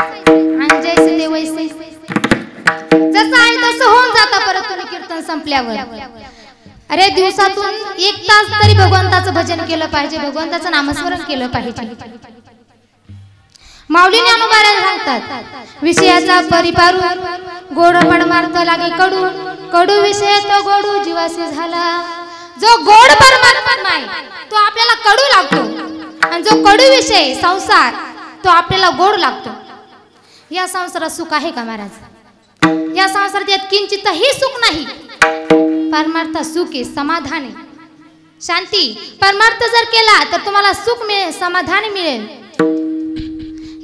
आणि जैसे ते वैसे जसं आहे तसं होऊन जातं परत तुम्ही कीर्तन संपल्यावर। अरे दिवसातून 1 तास तरी भगवंताचं भजन केलं पाहिजे, भगवंताचं नामस्मरण केलं पाहिजे। माऊली ज्ञानोबाराज सांगतात विषयाचा परिपारू गोड परमार्थ लागे कडू, कडू विषय तो गोडू जीवासी झाला। जो गोड परमार्थ नाही तो आपल्याला कडू लागतो आणि जो कडू विषय संसार तो आपल्याला गोड लागतो। या संसारात सुख आहे का महाराज? या संसारात यात किंचितही सुख नाही। परमार्थ सुख आहे, समाधान आहे, शांती। परमार्थ जर केला तर तुम्हाला सुख मिळेल, समाधान मिळेल।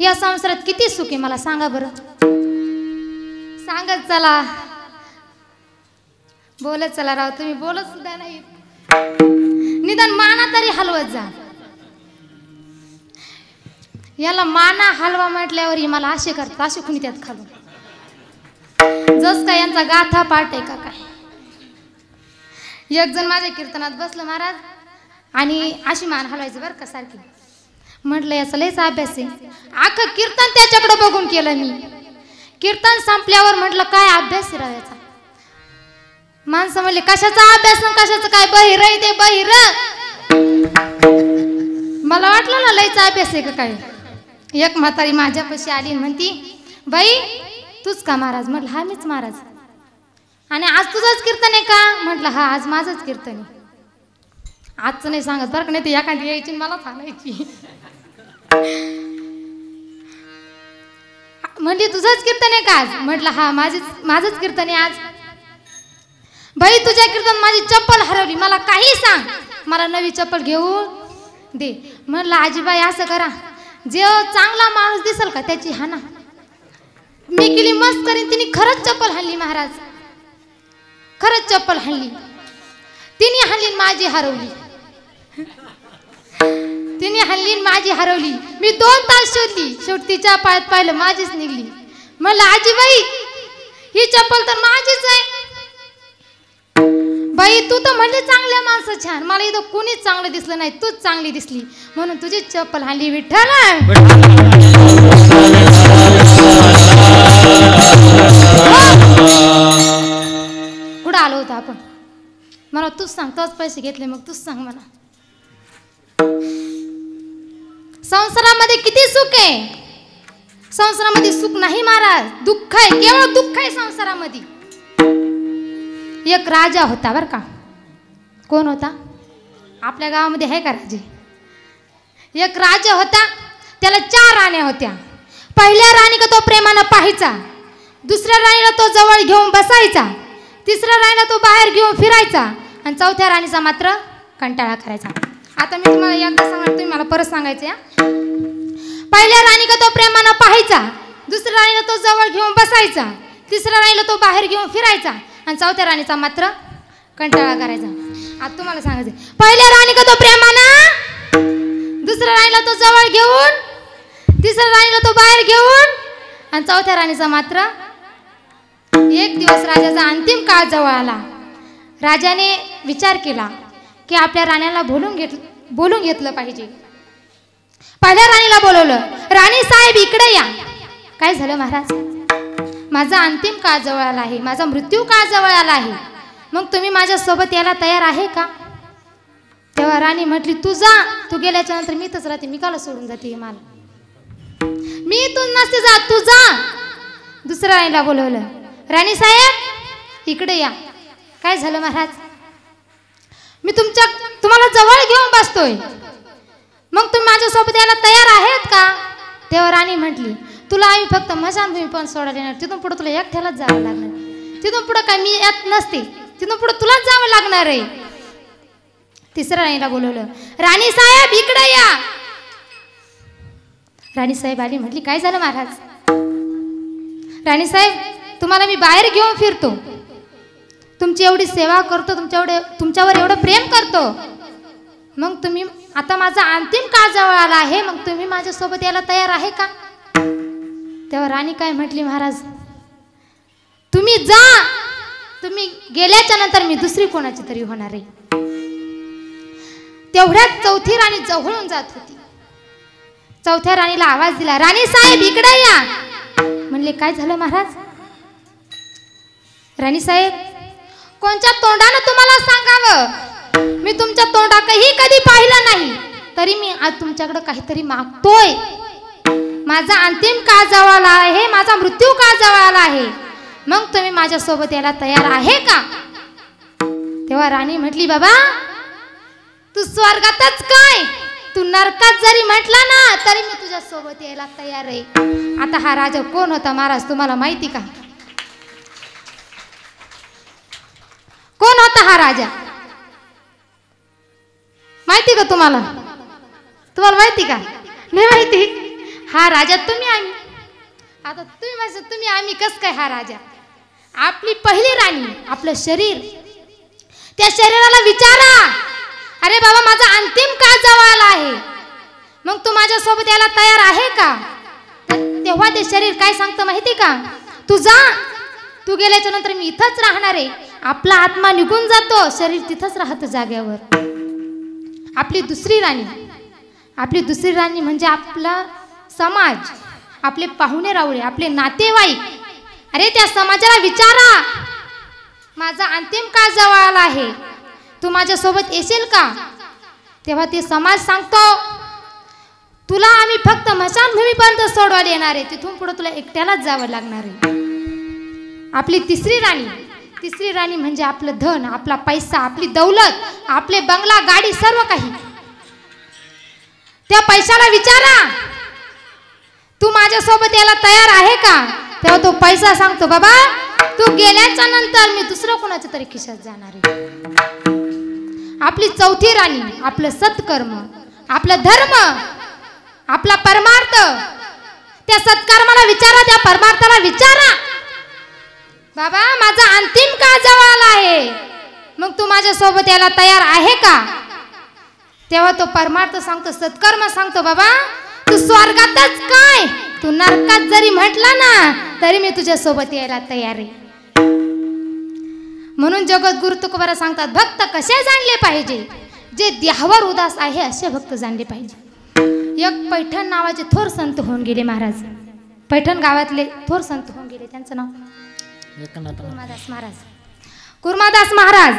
या संसारात किती सुख आहे मला सांगा बरं, सांगत चला, बोलत चला राव, तुम्ही बोलत सुद्धा नाही, निदान माना तरी हलवत जा। याला माना हलवा म्हटल्यावर मला असे करतात, असे कुणी त्यात खालून जस काय यांचा गाथा पाठ आहे का काय। एक जण माझ्या कीर्तनात बसलं महाराज आणि अशी मान हलवायची बरं का सारखी। म्हटलं याचा लयच अभ्यास आहे, अख्खं कीर्तन त्याच्याकडे बघून केलं मी। कीर्तन संपल्यावर म्हटलं काय अभ्यास आहे याचा। माणसं म्हणले कशाचा अभ्यास ना कशाचं काय, बहिर आहे ते बहिर। मला वाटलं ना लयच अभ्यास आहे का काय। एक म्हातारी माझ्यापाशी आली म्हणती बाई तूच का महाराज? म्हटलं हा मीच महाराज। आणि आज तुझंच कीर्तन आहे का? म्हटलं हा आज माझंच कीर्तन आहे। आजचं नाही सांगत बरं का, नाही तर एखादी यायची मला सांगायची। म्हणजे तुझंच कीर्तन आहे का आज? म्हटलं हा माझंच कीर्तन आहे आज। बाई तुझ्या कीर्तन माझी चप्पल हरवली, मला काही सांग, मला नवी चप्पल घेऊन दे। म्हटलं आजीबाई असं करा, जे चांगला माणूस दिसेल का त्याची हाना। मी केली मस्त करीन, तिने खरंच चप्पल हाणली महाराज, खरंच चप्पल हाणली। तिने हाणली माझी हरवली, तिने हाणली माझी हरवली। मी 2 तास शोधली, शेवटी तिच्या पायात पाहिलं माझीच निघली। म्हणलं आजीबाई ही चप्पल तर माझीच आहे। बाई तू तर म्हणली चांगल्या माणसं छान, मला इथं कुणीच चांगलं दिसलं नाही, तूच चांगली दिसली म्हणून तुझी चप्पल हाणली विठ्ठल। कुठं आलो होतो आपण? मला तूच सांग, तोच पैसे घेतले मग तूच सांग मला। संसारामध्ये किती सुख आहे? संसारामध्ये सुख नाही महाराज, दुःख आहे, केवळ दुःख आहे संसारामध्ये। एक राजा होता बर का। कोण होता? आपल्या गावामध्ये आहे का राजे? एक राजा होता, त्याला 4 राण्या होत्या। पहिल्या राणीला तो प्रेमानं पाहायचा, दुसऱ्या राणीला तो जवळ घेऊन बसायचा, तिसऱ्या राणीला तो बाहेर घेऊन फिरायचा आणि चौथ्या राणीचा मात्र कंटाळा करायचा। आता मी तुम्हाला एकदा सांगणार, तुम्ही मला परत सांगायचं या। पहिल्या राणीला तो प्रेमानं पाहायचा, दुसऱ्या राणीला तो जवळ घेऊन बसायचा, तिसऱ्या राणीला तो बाहेर घेऊन फिरायचा आणि चौथ्या राणीचा मात्र कंटाळा करायचा। आता तुम्हाला सांगायचं, पहिल्या राणीला तो प्रेमानं, दुसऱ्या राणीला तो जवळ घेऊन, तिसऱ्या राणीला तो बाहेर घेऊन आणि चौथ्या राणीचा मात्र। एक दिवस राजाचा अंतिम काळ जवळ आला। राजाने विचार केला की आपल्या राण्याला बोलून घेतलं पाहिजे। पहिल्या राणीला बोलवलं, राणी साहेब इकडे या। काय झालं महाराज? माझा अंतिम काळ जवळ आला आहे, माझा मृत्यू काळ जवळ आला आहे, मग तुम्ही माझ्या सोबत यायला तयार आहे का? तेव्हा राणी म्हटली तू जा, तू गेल्याच्या नंतर मी इथंच राहते, मी काला सोडून जाते मला, मी इथून नसते जात, तू जा। दुसऱ्या राणीला बोलवलं, राणी साहेब इकडे या। काय झालं महाराज? मी तुम्हाला जवळ घेऊन बसतोय, मग तुम्ही माझ्यासोबत यायला तयार आहेत का? तेव्हा राणी म्हटली तुला आम्ही फक्त मशानभूमी पण सोडायला येणार, तिथून पुढे तुला एकट्यालाच जावं लागणार, तिथून पुढे काय मी येत नसते, तिथून पुढे तुलाच जावं लागणार आहे। तिसऱ्या राणीला बोलवलं, राणी साहेब इकडे या। राणी साहेब आली, म्हटली काय झालं महाराज? राणी साहेब तुम्हाला मी बाहेर घेऊन फिरतो, तुमची एवढी सेवा करतो, तुमच्यावर एवढं प्रेम करतो, मग तुम्ही आता माझा अंतिम काळ जवळ आला आहे, मग तुम्ही माझ्यासोबत यायला तयार आहे का? तेव्हा राणी काय म्हटली महाराज तुम्ही जा, तुम्ही गेल्याच्या नंतर मी दुसरी कोणाची तरी होणार आहे। तेवढ्यात चौथी राणी जवळून जात होती। चौथ्या राणीला आवाज दिला, राणी साहेब इकडे या। म्हणले काय झालं महाराज? राणी साहेब, कोणत्या तोंडानं तुम्हाला सांगावं? मी तुमच्या तोंडाकही कधी पाहिलं नाही, तरी मी आज तुमच्याकडे काहीतरी मागतोय. माझा अंतिम काळ जवळ आला आहे, माझा मृत्यू काळ जवळ आला आहे, मग तुम्ही माझ्यासोबत यायला तयार आहे का? तेव्हा राणी म्हटली, बाबा तू स्वर्गातच काय, तू नरकात जरी म्हटला ना तरी मी तुझ्या सोबत यायला तयार आहे. आता हा राजा कोण होता महाराज तुम्हाला माहिती का? कोण होता हा राजा? माहिती का तुम्हाला? तुम्हाला माहिती का? नाही माहिती. हा राजा तुम्ही आम्ही. आता तुम्ही माझं तुम्ही आम्ही कस काय? हा राजा आपली पहिली राणी, आपलं शरीर, त्या शरीराला विचारा, अरे बाबा माझा अंतिम काळ जवळ आला आहे, मग तू माझ्यासोबत यायला तयार आहे का? तेव्हा ते शरीर काय सांगतं माहिती का? तू जा, तू गेल्याच्या नंतर मी इथंच राहणार आहे. आपला आत्मा निघून जातो, शरीर तिथंच राहतं जाग्यावर. आपली दुसरी राणी, आपली दुसरी राणी म्हणजे आपला समाज, आपले पाहुणे रावळे, आपले नातेवाईक. अरे त्या समाजाला विचारा, माझा अंतिम काळ जवळ आला आहे, तू माझ्यासोबत येशील का? तेव्हा ते समाज सांगतो, तुला आम्ही फक्त मशानभूमीपर्यंत सोडवायला येणार आहे, तिथून पुढे तुला एकट्यालाच जावं लागणार आहे. आपली तिसरी राणी, तिसरी राणी म्हणजे आपलं धन, आपला पैसा, आपली दौलत, आपले बंगला, गाडी, सर्व काही. त्या पैशाला विचारा, तू माझ्यासोबत यायला तयार आहे का? तेव्हा तो पैसा सांगतो, बाबा तू गेल्याच्या नंतर मी दुसरं कोणाच्या तरी खिशात जाणार आहे. आपली चौथी राणी, आपलं सत्कर्म, आपलं धर्म, आपला परमार्थ. त्या सत्कर्माला विचारा, त्या परमार्थाला विचारा, बाबा माझा अंतिम काळ जवळ आला आहे, मग तू माझ्यासोबत यायला तयार आहे का? तेव्हा तो परमार्थ सांगतो, सत्कर्म सांगतो, बाबा तू स्वर्गातच काय, तू नरकात जरी म्हटला ना तरी मी तुझ्या सोबत यायला तयार आहे. म्हणून जगद्गुरु तुकोबारा सांगतात, भक्त कसे जाणले पाहिजे? जे देहावर उदास आहे असे भक्त जाणले पाहिजे. एक पैठण नावाचे थोर संत होऊन गेले महाराज, पैठण गावातले थोर संत होऊन गेले. त्यांचं नाव कुर्मादास महाराज. कुर्मादास महाराज,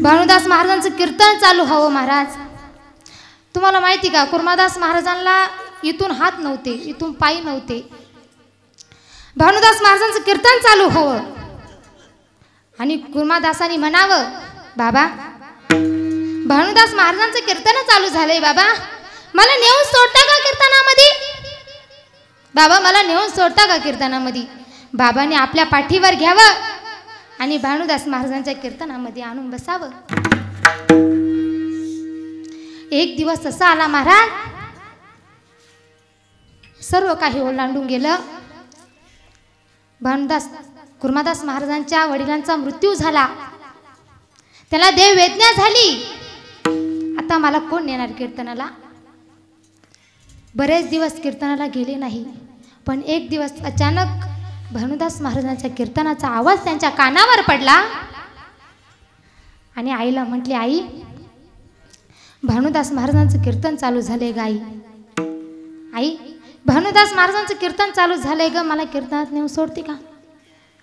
भानुदास महाराजांचं कीर्तन चालू हवं महाराज. तुम्हाला माहिती का, कुर्मादास महाराजांना इथून हात नव्हते, इथून पायी नव्हते. भानुदास महाराजांचं कीर्तन चालू हवं आणि कुर्मादासांनी म्हणावं, बाबा भानुदास महाराजांचं कीर्तन चालू झालंय, बाबा मला नेऊन सोडता का कीर्तनामध्ये? बाबा मला नेऊन सोडता का कीर्तनामध्ये? बाबाने आपल्या पाठीवर घ्यावं आणि भानुदास महाराजांच्या कीर्तनामध्ये आणून बसावं. एक दिवस असा आला महाराज, सर्व काही ओलांडून गेलं. भानुदास कुर्मादास महाराजांच्या वडिलांचा मृत्यू झाला, त्याला देव वेदना झाली. आता मला कोण नेणार कीर्तनाला? बरेच दिवस कीर्तनाला गेले नाही, पण एक दिवस अचानक भानुदास महाराजांच्या कीर्तनाचा आवाज त्यांच्या कानावर पडला आणि आईला म्हटले, आई भानुदास महाराजांचं कीर्तन चालू झालंय ग. आई भानुदास महाराजांचं कीर्तन चालू झालंय ग, मला कीर्तनात नेऊन सोडते का?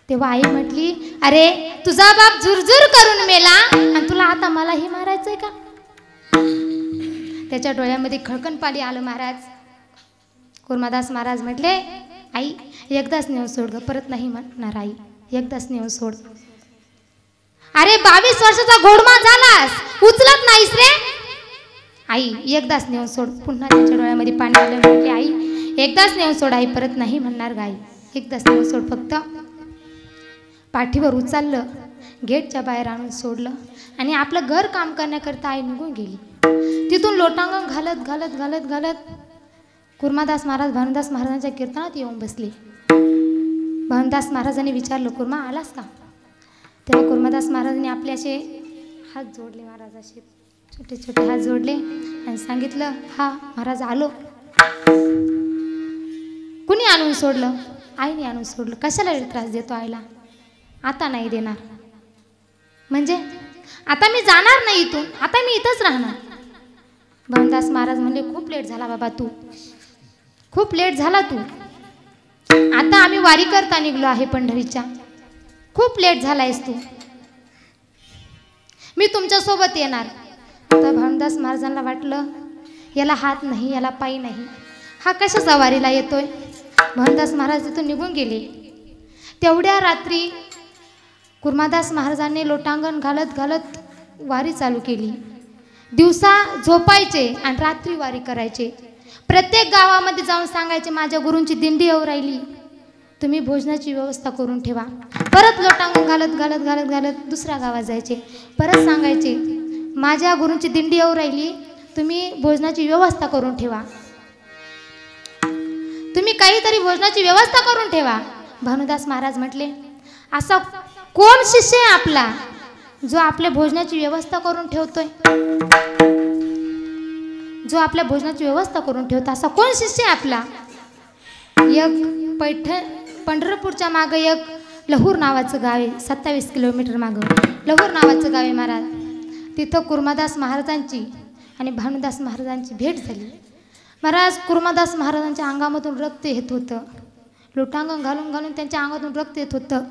तेव्हा आई म्हटली, अरे तुझा बाप झुरझुर करून मेला आणि तुला आता मलाही मारायचंय का? त्याच्या डोळ्यामध्ये खळकण पाणी आलं महाराज. कुर्मादास महाराज म्हटले, आई एकदाच नेऊन सोड ग, परत नाही म्हणणार आई, एकदाच नेऊन सोड. अरे 22 वर्षाचा घोडमा झालास, उचलत नाहीस रे? आई एकदाच नेऊन सोड. पुन्हा त्याच्या डोळ्यामध्ये पाणी आलं. म्हटले, आई एकदाच नेऊन सोड आई, परत नाही म्हणणार गाई, एकदाच नेऊन सोड. फक्त पाठीवर उचललं, गेटच्या बाहेर आणून सोडलं आणि आपलं घर काम करण्याकरता आई निघून गेली. तिथून लोटांगण घालत घालत घालत घालत कुर्मादास महाराज भानुदास महाराजांच्या कीर्तनात येऊन बसले. भानुदास महाराजांनी विचारलं, कुर्मा आलास का? तेव्हा कुर्मादास महाराजांनी आपले असे हात जोडले, महाराज असे छोटे छोटे हात जोडले आणि सांगितलं, हा महाराज आलो. कुणी आणून सोडलं? आईने आणून सोडलं. कशाला त्रास देतो आईला? आता नाही देणार म्हणजे आता मी जाणार नाही इथून, आता मी इथंच राहणार. भानुदास महाराज म्हणले, खूप लेट झाला बाबा, तू खूप लेट झाला तू. आता आम्ही वारी करता निघलो आहे पंढरीच्या. खूप लेट झालायस तू, मी तुमच्या सोबत येणार. आता भानुदास महाराजांना वाटलं याला हात नाही, याला पायी नाही, हा कशाचा वारीला येतोय. भानुदास महाराज तिथून निघून गेले. तेवढ्या रात्री कुर्मादास महाराजांनी लोटांगण घालत घालत वारी चालू केली. दिवसा झोपायचे आणि रात्री वारी करायचे. प्रत्येक गावामध्ये जाऊन सांगायचे माझ्या गुरूंची दिंडी येऊ राहिली, तुम्ही भोजनाची व्यवस्था करून ठेवा. परत लोटांगण घालत घालत घालत घालत दुसऱ्या गावात जायचे. परत सांगायचे माझ्या गुरूंची दिंडी येऊ राहिली, तुम्ही भोजनाची व्यवस्था करून ठेवा, तुम्ही काहीतरी भोजनाची व्यवस्था करून ठेवा. भानुदास महाराज म्हटले असा कोण शिष्य आहे आपला जो आपल्या भोजनाची व्यवस्था करून ठेवतोय, जो आपल्या भोजनाची व्यवस्था करून ठेवतो, असा कोण शिष्य आहे आपला. एक पंढरपूरच्या मागं एक लहूर नावाचं गाव आहे, 27 किलोमीटर मागं लहूर नावाचं गाव आहे महाराज. तिथं कुर्मादास महाराजांची आणि भानुदास महाराजांची भेट झाली. महाराज कुर्मादास महाराजांच्या अंगामधून रक्त येत होतं, लोटांगण घालून घालून त्यांच्या अंगातून रक्त येत होतं,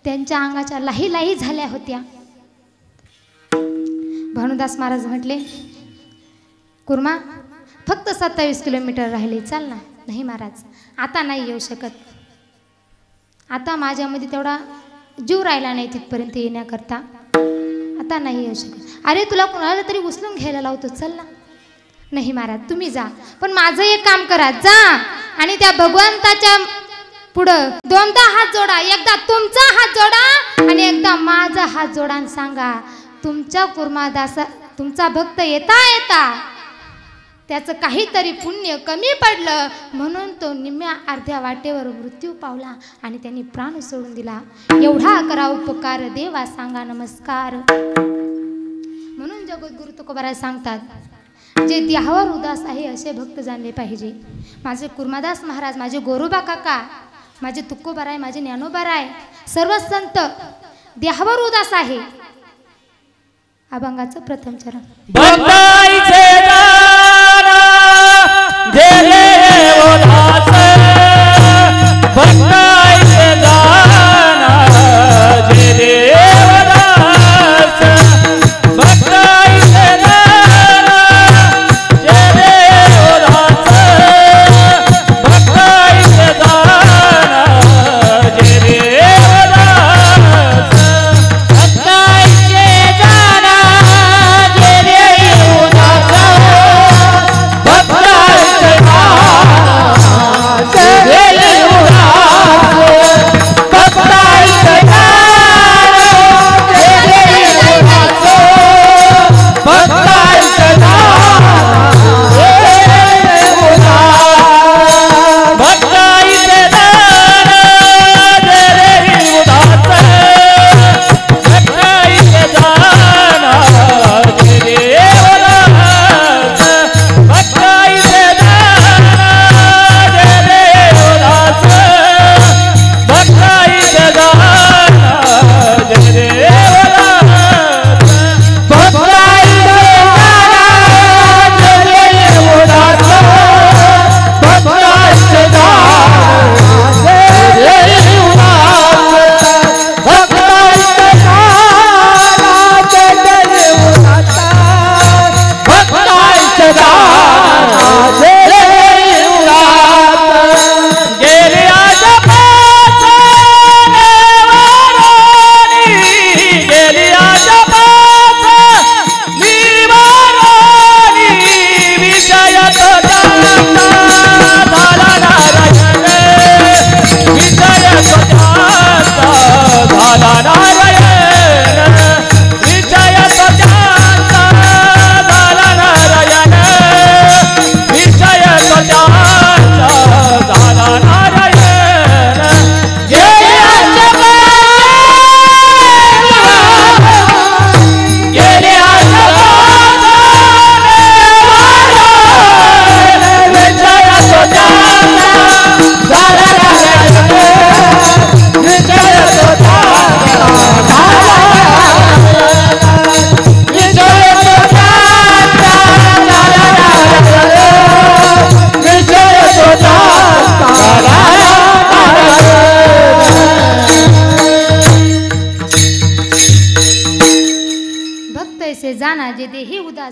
त्यांच्या अंगाच्या लाही लाही झाल्या होत्या. भानुदास महाराज म्हटले कुर्मा फक्त 27 किलोमीटर राहिले, चाल ना. नाही महाराज आता नाही येऊ शकत, आता माझ्यामध्ये तेवढा जीव राहिला नाही तिथपर्यंत येण्याकरता, आता नाही येऊ शकत. अरे तुला कुणाला तरी उचलून घ्यायला लावतो, चल ना. नाही महाराज तुम्ही जा, पण माझं एक काम करा, जा आणि त्या भगवंताच्या पुढं दोनदा हात जोडा, एकदा तुमचा हात जोडा आणि एकदा माझा हात जोडा आणि सांगा तुमच्या कुर्मादास तुमचा भक्त येता येता त्याचं काहीतरी पुण्य कमी पडलं म्हणून तो निम्म्या अर्ध्या वाटेवर मृत्यू पावला आणि त्यांनी प्राण सोडून दिला. एवढा करा उपकार देवा सांगा नमस्कार. म्हणून जगद्गुरु तुकोबाराय सांगतात जे देहावर उदास आहे असे भक्त जाणले पाहिजे. माझे कुर्मादास महाराज, माझे गोरोबा काका, माझे तुकोबाराय, माझे ज्ञानोबाराय, सर्व संत देहावर उदास आहे. अभंगाचं प्रथम चरण. भक्ताईचे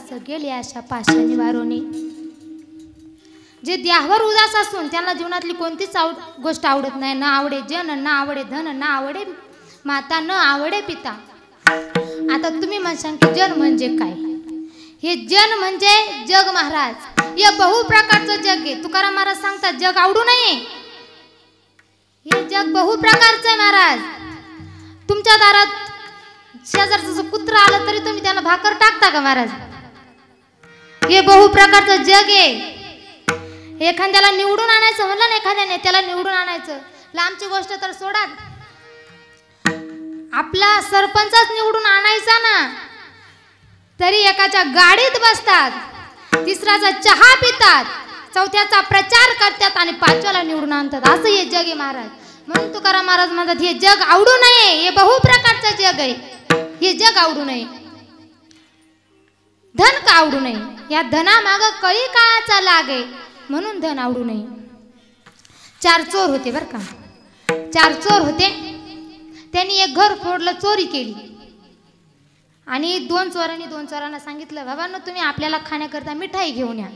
उदास गेले अशा पाषाणी वारोनी. जे देहावर उदास असून त्यांना जीवनातली कोणतीच गोष्ट आवडत नाही. न आवडे जन, न आवडे धन, न आवडे माता, न आवडे पिता. आता तुम्ही म्हणशाल की जन म्हणजे काय? हे जन म्हणजे जग महाराज. हे बहु प्रकारचं जग आहे. तुकाराम महाराज सांगतात जग आवडू नये. हे जग बहु प्रकारचं आहे महाराज. तुमच्या दारात शेजारचं कुत्र आलं तरी तुम्ही त्याला भाकर टाकता का महाराज? हे बहु प्रकारचं जग आहे. एखाद्याला निवडून आणायचं म्हणलं ना, एखाद्या नेत्याला निवडून आणायचं, लांबची गोष्ट तर सोडा, आपला सरपंचच निवडून आणायचा ना तरी एकाच्या गाडीत बसतात, तिसऱ्याचा चहा पितात, चौथ्याचा प्रचार करतात आणि पाचव्याला निवडून आणतात. असं हे जग आहे महाराज. म्हणून तुकाराम महाराज म्हणतात हे जग आवडू नये. हे बहु प्रकारचं जग आहे. हे जग आवडू नये. धन का आवडू नये? या धनामाग कळी काळाचा लाग आहे म्हणून धन आवडू नये. 4 चोर होते बर का. 4 चोर होते. त्यांनी एक घर फोडलं, चोरी केली आणि 2 चोरांनी 2 चोरांना सांगितलं बाबांनो तुम्ही आपल्याला खाण्याकरता मिठाई घेऊन या.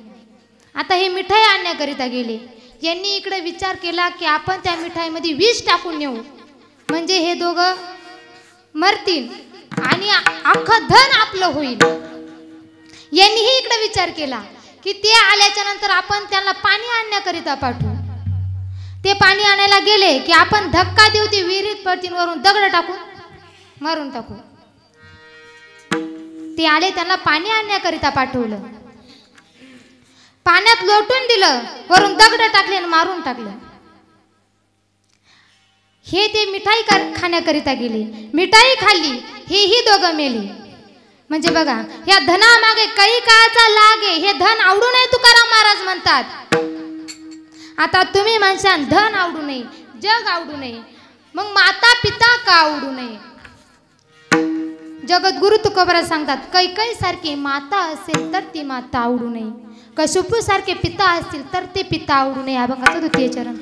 आता हे मिठाई आणण्याकरिता गेले. यांनी इकडे विचार केला की आपण त्या मिठाईमध्ये विष टाकून नेऊ म्हणजे हे दोघं मरतील आणि अख्खं धन आपलं होईल. यांनीही इकडे विचार केला की ते आल्याच्या नंतर आपण त्यांना पाणी आणण्याकरिता पाठवू. ते पाणी आणायला गेले की आपण धक्का देऊ, ते विहिरीत पडतील, वरून दगड टाकून मारून टाकू. ते आले, त्यांना पाणी आणण्याकरिता पाठवलं, पाण्यात लोटून दिलं, वरून दगड टाकले आणि मारून टाकलं. हे ते मिठाई खाण्याकरिता गेले, मिठाई खाल्ली, हेही दोघं मेले. म्हणजे बघा या धनामागे काही काळाचा लाग आहे. हे धन आवडू नये तुकाराम महाराज म्हणतात. आता तुम्ही म्हणशाल धन आवडू नये, जग आवडू नये, मग माता पिता का आवडू नये? जगद्गुरु तुकोबरा सांगतात कैकई सारखी माता असेल तर ती माता आवडू नये, कश्यपू सारखे पिता असतील तर ते पिता आवडू नये. अभंगाचा 2 चरण.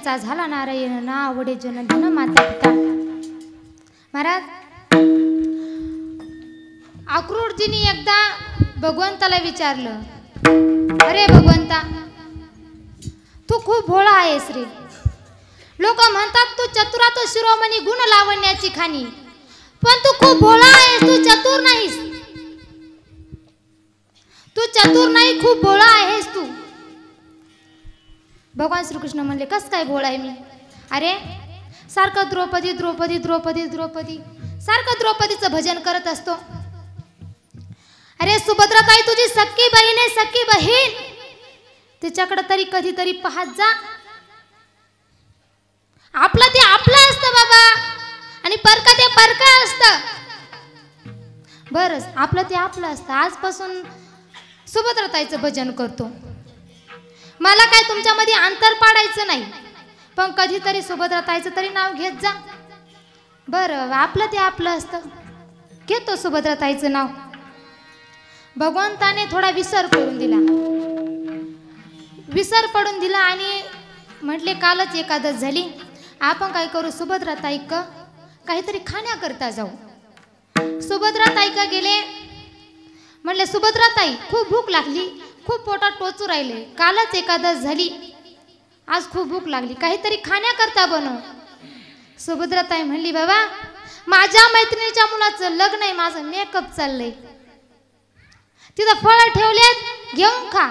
त्यांचा झाला नारायण ना आवडे जन धन माता पिता. महाराज अक्रूरजींनी एकदा भगवंताला विचारलं, अरे भगवंता तू खूप भोळा आहेस रे. लोक म्हणतात तू चतुरा तो शिरोमणी गुण लावण्याची खाणी, पण तू खूप भोळा आहेस, तू चतुर नाहीस. तू चतुर नाही, खूप भोळा आहेस तू. भगवान श्रीकृष्ण म्हणले, कस काय भोळा आहे मी? अरे सारखं द्रौपदी द्रौपदी द्रौपदी द्रौपदी सारखं द्रौपदीचं भजन करत असतो. अरे सुभद्राताई तुझी सख्खी बहीण आहे, सख्खी बहीण, तिच्याकडे तरी कधीतरी पाहत जा. आपलं ते आपलं असतं बाबा, आणि परका ते परका असतं. बरं आपलं ते आपलं असतं. आजपासून सुभद्राताईचं भजन करतो. मला काय तुमच्यामध्ये अंतर पाडायचं नाही, पण कधीतरी सुभद्राताईचं तरी नाव घेत जा. बरं आपलं ते आपलं असतं, घेतो सुभद्राताईचं नाव. भगवंताने थोडा विसर पडून दिला आणि म्हटले कालच एकादश झाली, आपण काय करू सुभद्राताई काहीतरी खाण्याकरता जाऊ. सुभद्राताई का गेले, म्हणले सुभद्राताई खूप भूक लागली, खूप पोटात टोचू राहिले, कालच एकादश झाली, आज खूप भूक लागली, काहीतरी खाण्याकरता बनव. सुभद्राताई म्हणली बाबा माझ्या मैत्रिणीच्या मुलाचं लग्न आहे, माझं मेकअप चाललंय, तिथं फळ ठेवलेत घेऊन खा.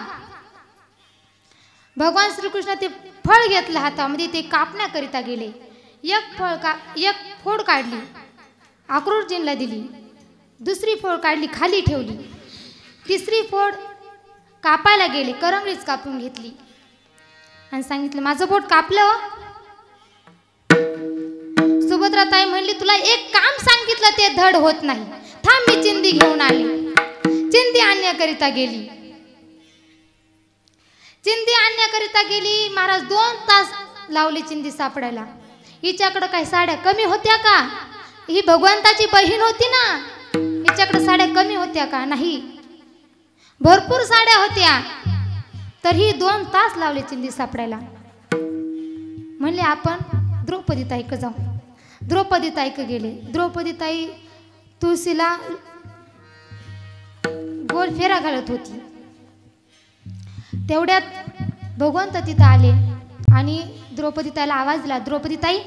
भगवान श्रीकृष्ण ते फळ घेतलं हातामध्ये, ते कापण्याकरिता गेले. एक फोड काढली अक्रूरजींना दिली, दुसरी फोड काढली खाली ठेवली, तिसरी फोड कापायला गेले, करंगळीच कापून घेतली आणि सांगितलं माझं बोट कापलं. सुभद्राताई म्हणली तुला एक काम सांगितलं ते धड होत नाही, थांब मी चिंदी घेऊन आली. चिंदी आणण्याकरिता गेली, चिंदी आणण्याकरिता गेली. महाराज 2 तास लावली चिंदी सापडायला. हिच्याकडे काही साड्या कमी होत्या का? ही भगवंताची बहीण होती ना, हिच्याकडे साड्या कमी होत्या का? नाही, भरपूर साड्या होत्या. तर ही 2 तास लावली चिंदी सापडायला. म्हणले आपण द्रौपदीताईक जाऊ. द्रौपदीताईक गेले. द्रौपदीताई तुळशीला गोल फेरा घालत होती. तेवढ्यात भगवंत तिथं आले आणि द्रौपदीताईला आवाज दिला, द्रौपदीताई.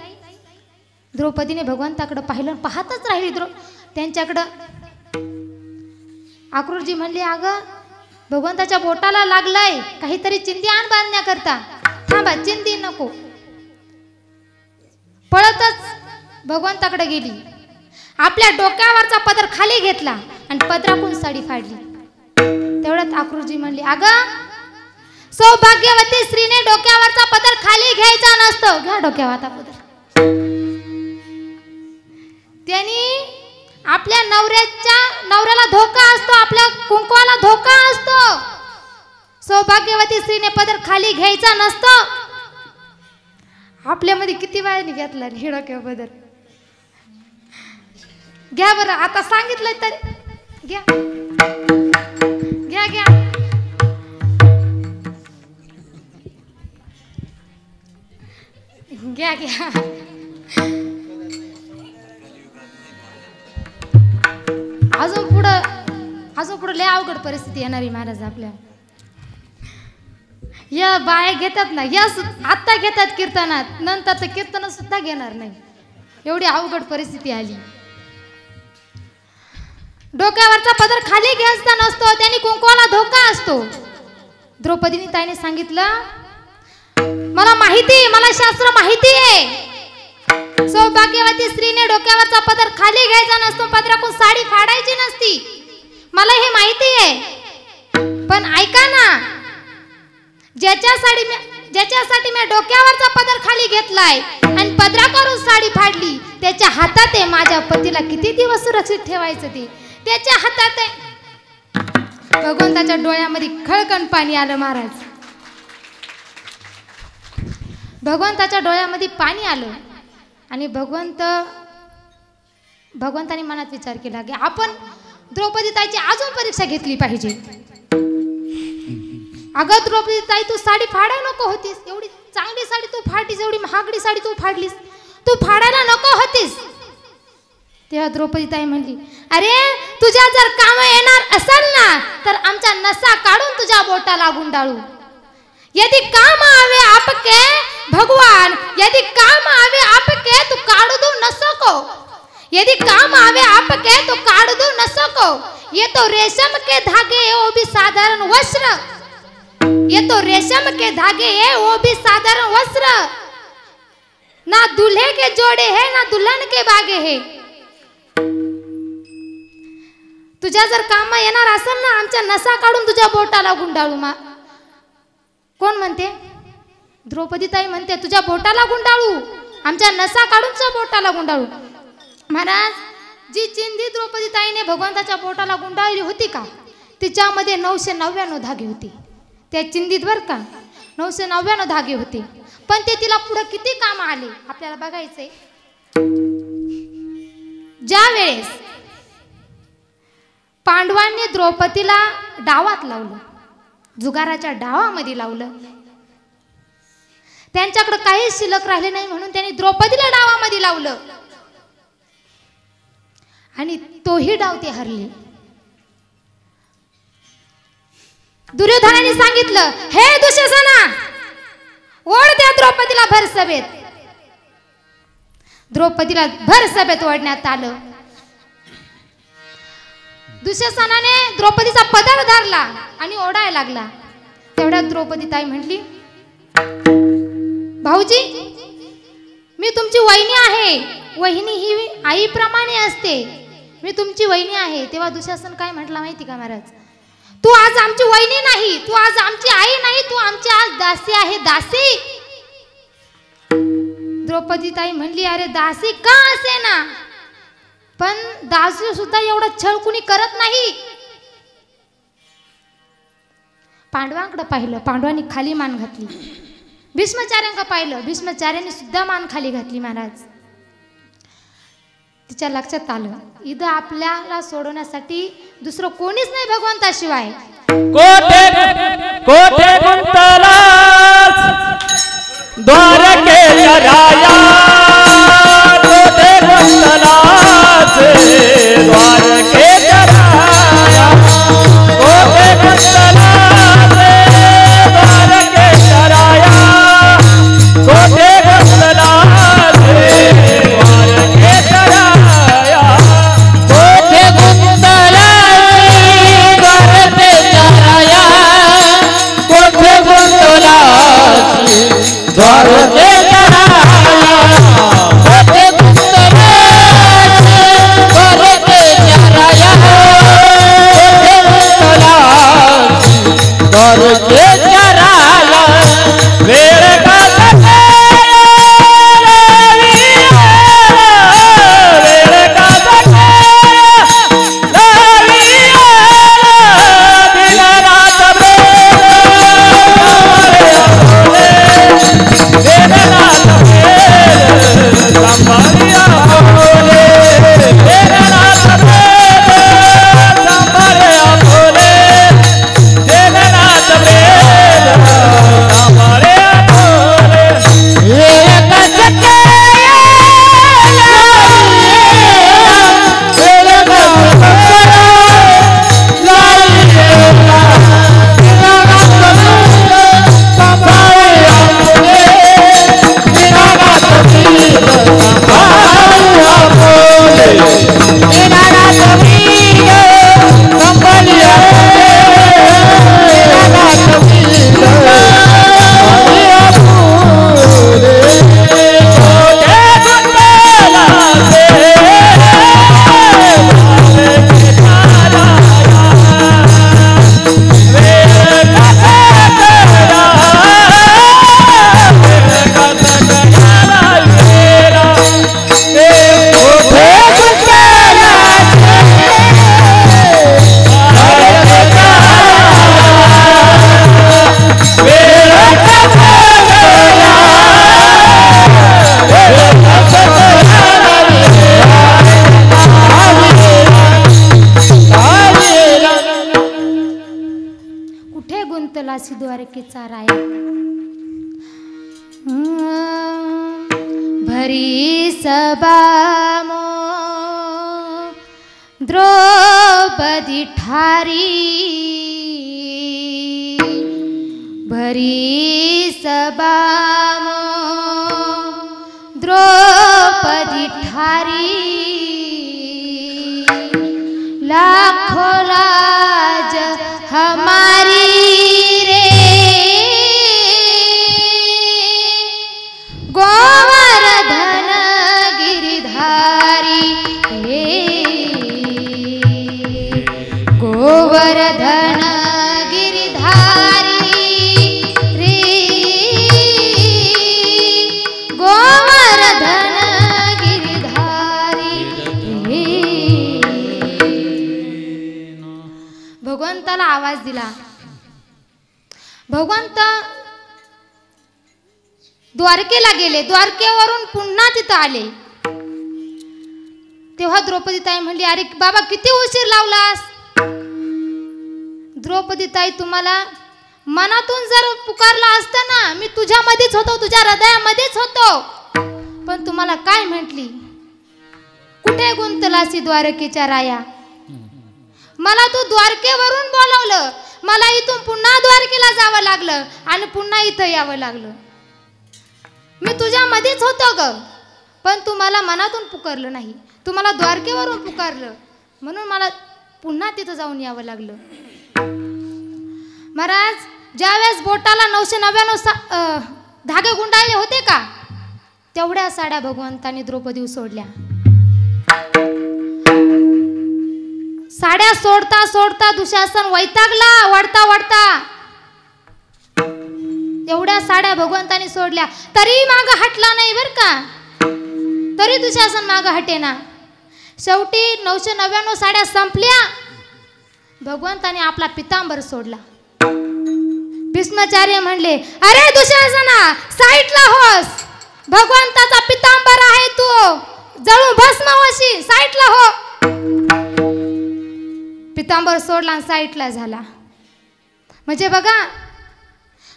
द्रौपदीने भगवंताकडे पाहिलं, पाहतच राहिली त्यांच्याकडं. अक्रूरजी म्हणले अगं भगवंताच्या बोटाला लागलाय, काहीतरी चिंदी आण बांधण्याकरता. थांबा चिंदी नको. पळतच भगवंताकडे गेली, आपल्या डोक्यावरचा पदर खाली घेतला आणि पदरातून साडी फाडली. तेवढ्यात अक्रूरजी म्हणले अगं सौभाग्यवती स्त्रीने डोक्यावरचा पदर खाली घ्यायचा नसतो, घ्या डोक्यावरचा पदर. त्यांनी आपल्या नवऱ्याला धोका असतो, आपल्या कुंकवाला धोका असतो. सौभाग्यवती स्त्रीने पदर खाली घ्यायचा नसतो. आपल्यामध्ये किती वेळाने घेतला हे डोक्यावर पदर? घ्या बरं, आता सांगितलं तरी घ्या घ्या घ्या. घ्या घ्या. अजून पुढे लय अवघड परिस्थिती येणारी महाराज आपल्या. या बाया घेतात ना, या आत्ता घेतात कीर्तनात, नंतर तर कीर्तन सुद्धा घेणार नाही, एवढी अवघड परिस्थिती आली. डोक्यावरचा पदर खाली घ्यायचा नसतो, त्यांनी कुंकवाला धोका असतो. द्रौपदीने ताईने सांगितलं मला माहिती, मला शास्त्र माहिती आहे, सौभाग्यवती स्त्रीने डोक्यावरचा पदर खाली घ्यायचा नसतो, पदरातून साडी फाडायची नसती, मला हे माहिती आहे. पण ऐका ना, ज्याच्यासाठी मी डोक्यावरचा पदर खाली घेतलाय आणि पदरावरून साडी फाडली, त्याच्या हातात आहे माझ्या पतीला किती दिवस सुरक्षित ठेवायचं ते त्याच्या हातात आहे. भगवंताच्या डोळ्यामध्ये खळकण पाणी आलं महाराज. भगवंताच्या डोळ्यामध्ये पाणी आलं आणि भगवंताने मनात विचार केला की आपण द्रौपदीताईची अजून परीक्षा घेतली पाहिजे. अगं द्रौपदीताई तू साडी फाडाय नको होतीस, एवढी चांगली साडी तू फाडलीस, एवढी महागडी साडी तू फाडलीस, तू फाडायला नको होतीस. तेव्हा द्रौपदी ताई म्हणली, अरे तुझ्या जर काम येणार असेल ना तर आमच्या नसा काढून तुझ्या बोटाला गुंडाळू. यदि काम आवे आपके भगवान, यदि काम आवे आपके तो काढू दू न सको, यदि काम आवे आपके तो काढू दू न सको. ये तो रेशम के धागे है वो भी साधारण वस्त्र, ये तो रेशम के धागे है वो भी साधारण वस्त्र. ना दूल्हे के जोड़े है ना दुल्हन के बागे है. तुझ्या जर काम येणार असेल ना आमच्या नसा काढून तुझ्या बोटाला गुंडाळू. कोण म्हणते? द्रौपदी ताई म्हणते तुझ्या बोटाला गुंडाळू, आमच्या नसा काढून तुझ्या बोटाला गुंडाळू. महाराज, जी चिंधी द्रौपदी ताईने भगवंताच्या बोटाला गुंडाळली होती का, तिच्यामध्ये 999 धागे होते. त्या चिंधीत बर का 999 धागे होते. पण ते तिला पुढे किती काम आले आपल्याला बघायचंय. ज्या वेळेस पांडवांनी द्रौपदीला डावात लावलं, जुगाराच्या डावामध्ये लावलं, त्यांच्याकडे काही शिल्लक राहिले नाही म्हणून त्यांनी द्रौपदीला डावामध्ये लावलं आणि तोही डाव ते हरले. दुर्योधनाने सांगितलं, हे दुःशासना ओढ त्या द्रौपदीला भर सभेत. द्रौपदीला भर सभेत ओढण्यात आलं. दुःशासनाने द्रौपदीचा पदर धरला आणि ओढायला लागला. तेवढ्यात द्रौपदी ताई म्हटली, भाऊजी मी तुमची वहिनी आहे, वहिनी ही आईप्रमाणे असते, मी तुमची वहिनी आहे. तेव्हा दुःशासन काय म्हटला माहिती का महाराज, तू आज आमची वहिनी नाही, तू आज आमची आई नाही, तू आमची आज दासी आहे, दासी. द्रौपदी ताई म्हणली, अरे दासी का असे ना, पण दासी सुद्धा एवढा छळ कुणी करत नाही. पांडवांकडे पाहिलं, पांडवांनी खाली मान घातली. भीष्माचार्यांकडे पाहिलं, भीष्माचार्यांनी सुद्धा मान खाली घातली. महाराज, तिच्या लक्षात आलं इथं आपल्याला सोडवण्यासाठी दुसरं कोणीच नाही भगवंताशिवाय. कोठे कोठे गुंतलास द्वारकेच्या राया, कोठे गुंतलास द्वारकेच्या राया, कोठे गुंतलास द्वारकेच्या राया, कोठे गुंतलास द्वारकेच्या राया, कोठे गुंतलास द्वारकेच्या राया, कोठे गुंतलास द्वारकेच्या भरी सभा मो द्रौपदी ठारी भरी सभा मो द्रौपदी ठारी लाखों लाज हमारी रे गोवर्धन गिरिधारी गोवर्धन गिरिधारी रे गोवर्धन गिरिधारी रे भगवंताला आवाज दिला. भगवंत द्वारकेला गेले. द्वारकेवरून पुन्हा तिथं आले. तेव्हा द्रौपदी ताई म्हणली, अरे बाबा किती उशीर लावलास. द्रौपदी ताई, तुम्हाला मनातून जर पुकारला असता ना, मी तुझ्यामध्येच होतो, तुझ्या हृदयामध्येच होतो. पण तुम्हाला काय म्हटली, कुठे गुंतलासी द्वारकेच्या राया. मला तू द्वारकेवरून बोलावलं, मला इथून पुन्हा द्वारकेला जावं लागलं आणि पुन्हा इथं यावं लागलं. मी तुझ्यामध्येच होतो ग, पण तू मला मनातून पुकारलं नाही, तू मला द्वारकेवरून पुकारलं, म्हणून मला पुन्हा तिथं जाऊन यावं लागलं. महाराज, ज्यावेळेस बोटाला 999 धागे गुंडाळले होते का, तेवढ्या साड्या भगवंतांनी द्रौपदी सोडल्या. साड्या सोडता सोडता दुशासन वैतागला, वाढता वाढता एवढ्या साड्या भगवंतांनी सोडल्या, तरी माग हटला नाही बर का. तरी दुशासन माग हटेना. शेवटी 999 साड्या संपल्या. भगवंताने आपला पितांबर सोडला. भीष्माचार्य म्हणले, अरे दुशासना, साईटला होस, भगवंताचा पितांबर आहे, तू जळून भस्म होशील, साईटला हो. पितांबर सोडला आणि साईटला झाला. म्हणजे बघा,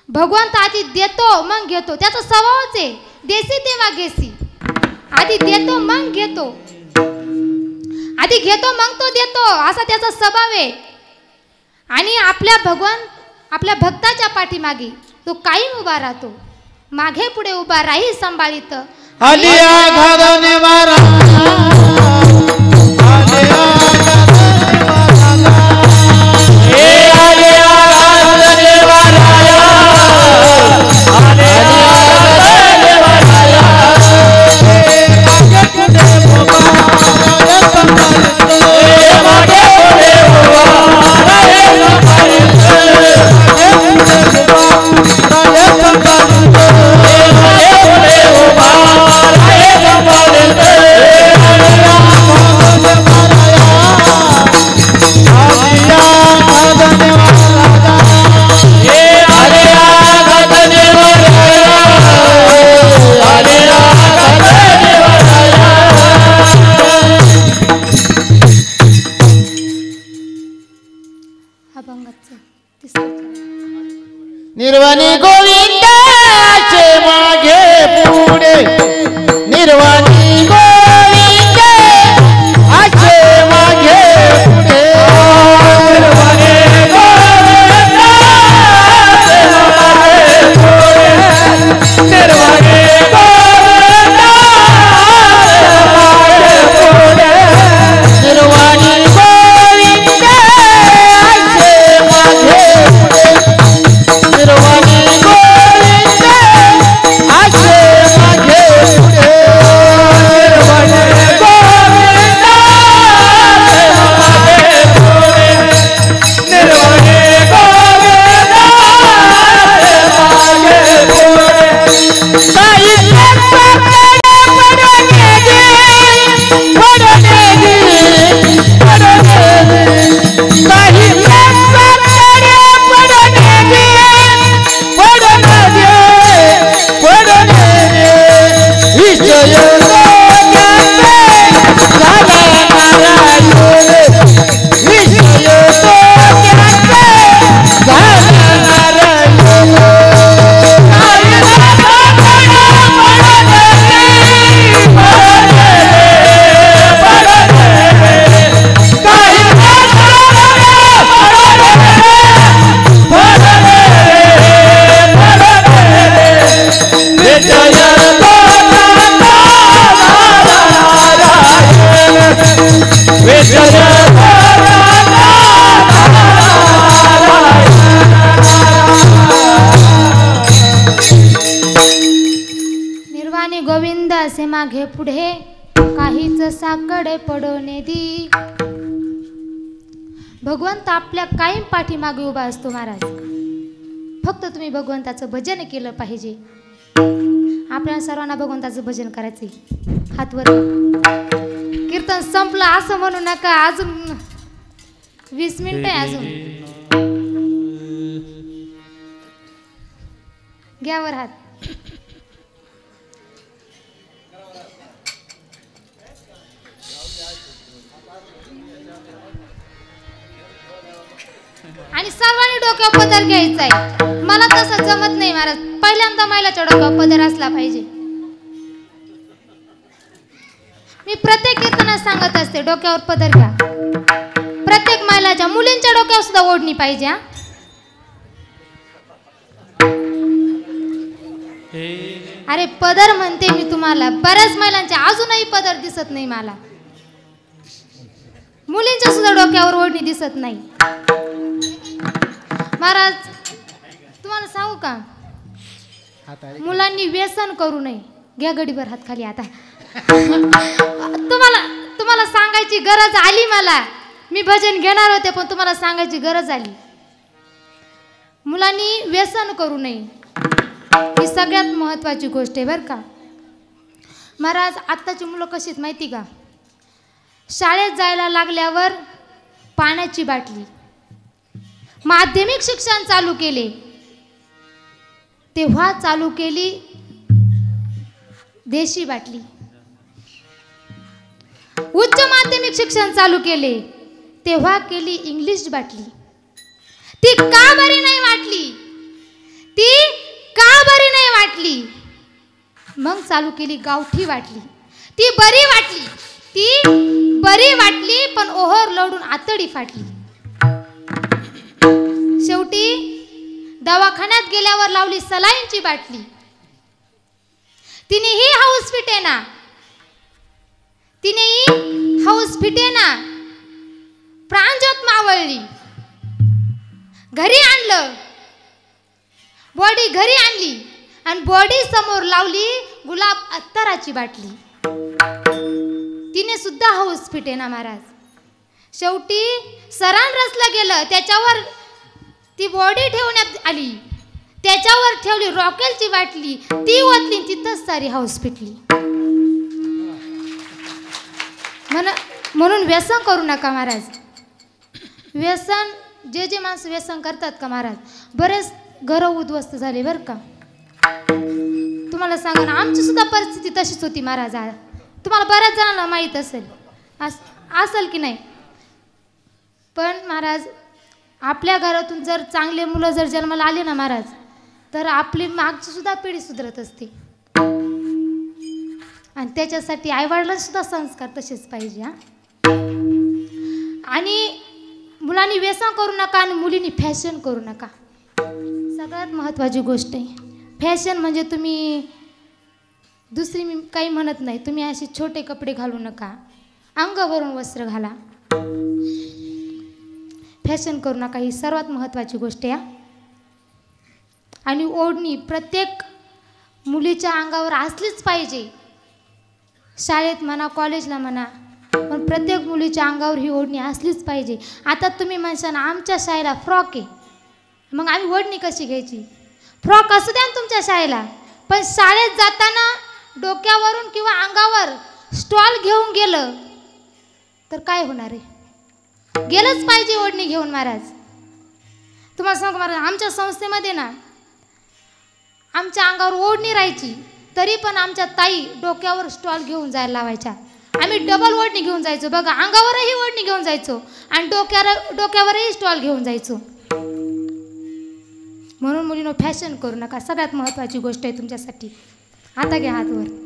भगवंत आधी देतो मग घेतो, त्याचा स्वभावच आहे. देसी तेव्हा घेसी. आधी देतो मग घेतो, आधी घेतो मग तो देतो, असा त्याचा स्वभाव आहे. आणि आपल्या भक्ताच्या पाठीमागे तो कायम उभा राहतो, मागे पुढे उभा राही संभाळीत. निर्वाणी गोविंदाचे मागे पुढे, निर्वाणी गोविंद आचे मागे पुढे, निर्वाणी गोविंदाचे मागे पुढे, निर्वाणी गोविंदाचे मागे पुढे, निर्वाणी गोविंद आचे मागे पुढे, निर्वाणी गोविंद आचे मागे पुढे. असे मागे पुढे काहीच साकडे पडोने दी. भगवंत आपल्या कायम पाठीमागे उभा असतो महाराज. फक्त तुम्ही भगवंताचं भजन केलं पाहिजे. आपल्या सर्वांना भगवंताचं भजन करायचंय. हात वर. कीर्तन संपलं असं म्हणू नका. अजून 20 मिनिटं आहे अजून. घ्या वर हात. आणि सर्वांनी डोक्यावर पदर घ्यायचा आहे. मला तसं जमत नाही महाराज. पहिल्यांदा महिलाच्या डोक्यावर पदर असला पाहिजे. मी प्रत्येक कीर्तनात सांगत असते डोक्यावर पदर घ्या. प्रत्येक महिलाच्या, मुलींच्या डोक्यावर सुद्धा ओढणी पाहिजे. हा, अरे पदर म्हणते मी तुम्हाला. बऱ्याच महिलांच्या अजूनही पदर दिसत नाही मला. मुलींच्या सुद्धा डोक्यावर ओढणी दिसत नाही. महाराज तुम्हाला सांगू का, मुलांनी व्यसन करू नये. घ्या गडीभर हात खाली. आता तुम्हाला सांगायची गरज आली. मला मी भजन घेणार होते पण तुम्हाला सांगायची गरज आली. मुलांनी व्यसन करू नये ही सगळ्यात महत्त्वाची गोष्ट आहे बरं का. महाराज आत्ताची मुलं कशी आहेत माहिती का, शाळेत जायला लागल्यावर पाण्याची बाटली, माध्यमिक शिक्षण चालू केले तेव्हा चालू केली देशी बाटली, उच्च माध्यमिक शिक्षण चालू केले तेव्हा केली इंग्लिश बाटली. ती का बरी नाही वाटली, ती का बरी नाही वाटली, मग चालू केली गावठी बाटली. ती बरी वाटली, ती बरी वाटली पण ओव्हरलोडून आतडी फाटली. शेवटी दवाखान्यात गेल्यावर लावली सलाईनची बाटली. तिनेही हाऊस फिटेना, तिनेही हाऊस फिटेना, प्राणज्योत मावळली. घरी आणलं, बॉडी घरी आणली आणि बॉडी समोर लावली गुलाब अत्तराची बाटली. तिने सुद्धा हाऊस फिटेना महाराज. शेवटी सरान रचलं गेलं, त्याच्यावर ती बॉडी ठेवण्यात आली, त्याच्यावर ठेवली रॉकेलची बाटली, ती ओतली, तिथंच सारी हाऊस फिटली. म्हणून व्यसन करू नका महाराज. व्यसन जे माणसं व्यसन करतात का महाराज, बरेच घरं उद्ध्वस्त झाले बरं का. तुम्हाला सांगा ना, आमची सुद्धा परिस्थिती तशीच होती महाराज. तुम्हाला बऱ्याच जणांना माहीत असेल की नाही. पण महाराज आपल्या घरातून जर चांगले मुलं जर जन्माला आले ना महाराज, तर आपली मागची सुद्धा पिढी सुधरत असते. आणि त्याच्यासाठी आईवडिलांना सुद्धा संस्कार तसेच पाहिजे. हा, आणि मुलांनी व्यसन करू नका आणि मुलींनी फॅशन करू नका. सगळ्यात महत्त्वाची गोष्ट आहे फॅशन. म्हणजे तुम्ही दुसरी मी काही म्हणत नाही, तुम्ही असे छोटे कपडे घालू नका, अंगावरून वस्त्र घाला, फॅशन करू नका. ही सर्वात महत्त्वाची गोष्ट आहे. आणि ओढणी प्रत्येक मुलीच्या अंगावर असलीच पाहिजे. शाळेत म्हणा, कॉलेजला म्हणा, पण प्रत्येक मुलीच्या अंगावर ही ओढणी असलीच पाहिजे. आता तुम्ही म्हणशाल आमच्या शाळेला फ्रॉक आहे, मग आम्ही ओढणी कशी घ्यायची. फ्रॉक असू द्या तुमच्या शाळेला, पण शाळेत जाताना डोक्यावरून किंवा अंगावर स्टॉल घेऊन गेलं तर काय होणार आहे. गेलंच पाहिजे ओढणी घेऊन महाराज. तुम्हाला सांगू महाराज, आमच्या संस्थेमध्ये ना आमच्या अंगावर ओढणी राहायची, तरी पण आमच्या ताई डोक्यावर स्टॉल घेऊन जायला लावायच्या. आम्ही डबल ओढणी घेऊन जायचो बघा. अंगावरही ओढणी घेऊन जायचो आणि डोक्यावरही स्टॉल घेऊन जायचो. म्हणून मुलींनो फॅशन करू नका. सगळ्यात महत्त्वाची गोष्ट आहे तुमच्यासाठी. आता घ्या हातवर.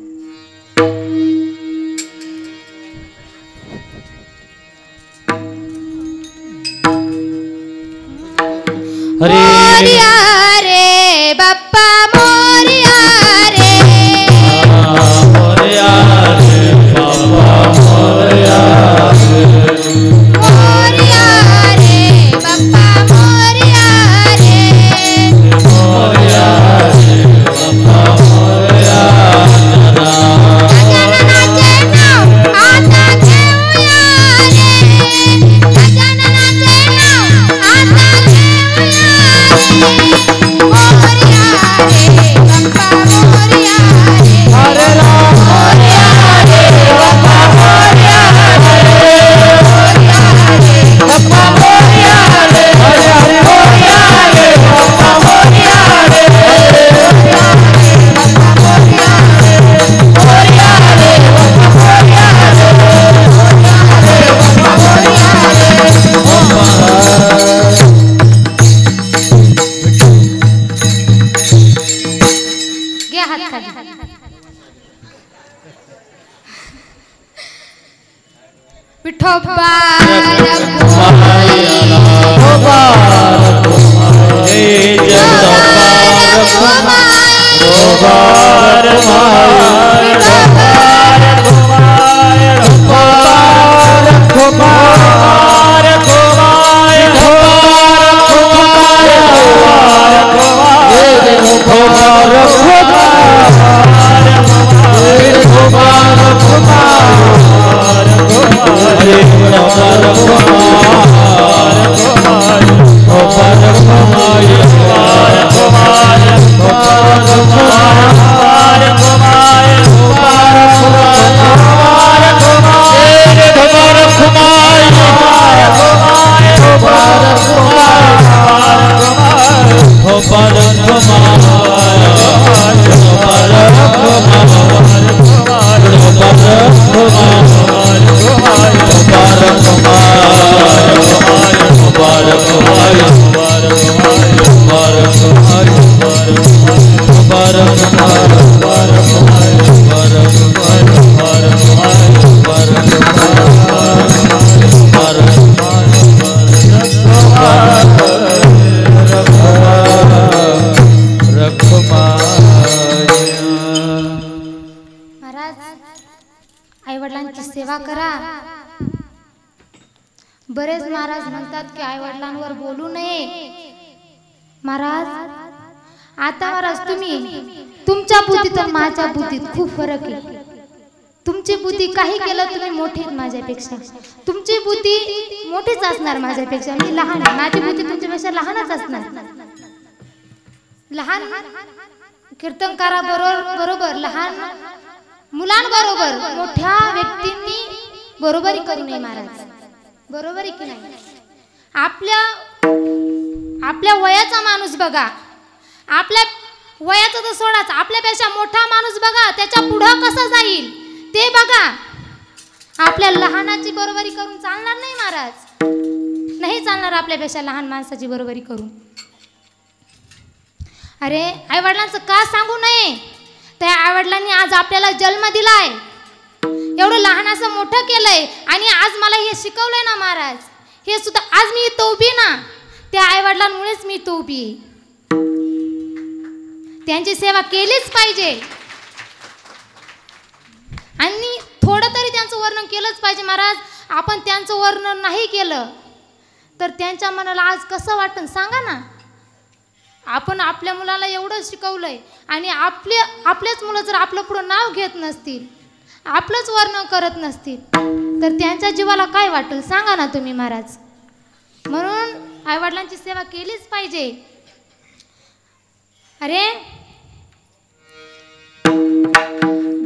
मोरिया रे बाप्पा मोरिया रे, मोरिया रे बाप्पा मोरिया रे, मोरिया रे बाप्पा मोरिया रे, मोरिया रे बाप्पा मोरिया रे. हाताने. विठोबा आई-वडिलांची सेवा करा. बरेच महाराज म्हणतात की आई-वडिलांवर बोलू नये. महाराज आता महाराज तुमच्या बुद्धीत आणि माझ्या बुद्धीत खूप फरक आहे. तुमची बुद्धी काही केलं तुम्ही मोठी माझ्यापेक्षा. तुमची बुद्धी मोठीच असणार माझ्यापेक्षा. मी लहान आहे. माझी बुद्धी तुमच्यापेक्षा लहानच असणार. लहान कीर्तनकाराबरोबर लहान मुलांबरोबर मोठ्या व्यक्तींनी बरोबरी करू नये महाराज. बरोबरी की नाही. आपल्या वयाचा माणूस बघा. आपल्या वयाचा तर सोडाच. आपल्यापेक्षा मोठा माणूस बघा. त्याच्या पुढं कसं जाईल ते बघा. आपल्या लहानाची बरोबरी करून चालणार नाही महाराज. नाही चालणार आपल्यापेक्षा लहान माणसाची बरोबरी करून. अरे आई-वडिलांचं का सांगू नये. त्या आई-वडिलांनी आज आपल्याला जन्म दिलाय. एवढं लहान असं मोठं केलंय आणि आज मला हे शिकवलंय ना महाराज. हे सुद्धा आज मी इथं उभी ना त्या आई-वडिलांमुळेच मी इथं उभी आहे. त्यांची सेवा केलीच पाहिजे आणि थोडं तरी त्यांचं वर्णन केलंच पाहिजे महाराज. आपण त्यांचं वर्णन नाही केलं तर त्यांच्या मनाला आज कसं वाटतं सांगा ना. आपण आपल्या मुलाला एवढं शिकवलंय आणि आपलेच मुलं जर आपलं पुढं नाव घेत नसतील, आपलंच वर्णन करत नसतील तर त्यांच्या जीवाला काय वाटेल सांगा ना तुम्ही महाराज. म्हणून आई-वडिलांची सेवा केलीच पाहिजे. अरे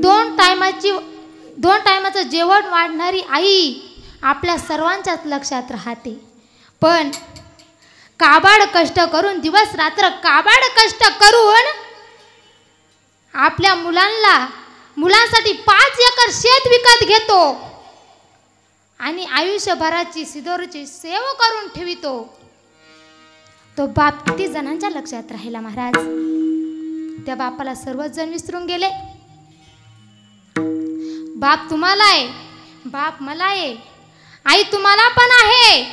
दोन टायमाचं जेवण वाढणारी आई आपल्या सर्वांच्याच लक्षात राहते. पण काबाड कष्ट करून दिवस रात्र काबाड कष्ट करून आपल्या मुलांसाठी 5 एकर शेत विकत घेतो आणि आयुष्यभराची सिदोरची सेवा करून ठेवितो. तो बाप किती जणांच्या लक्षात राहिला महाराज. त्या बापाला सर्वच जण विसरून गेले. बाप तुम्हाला आहे, बाप मला आहे, आई तुम्हाला पण आहे,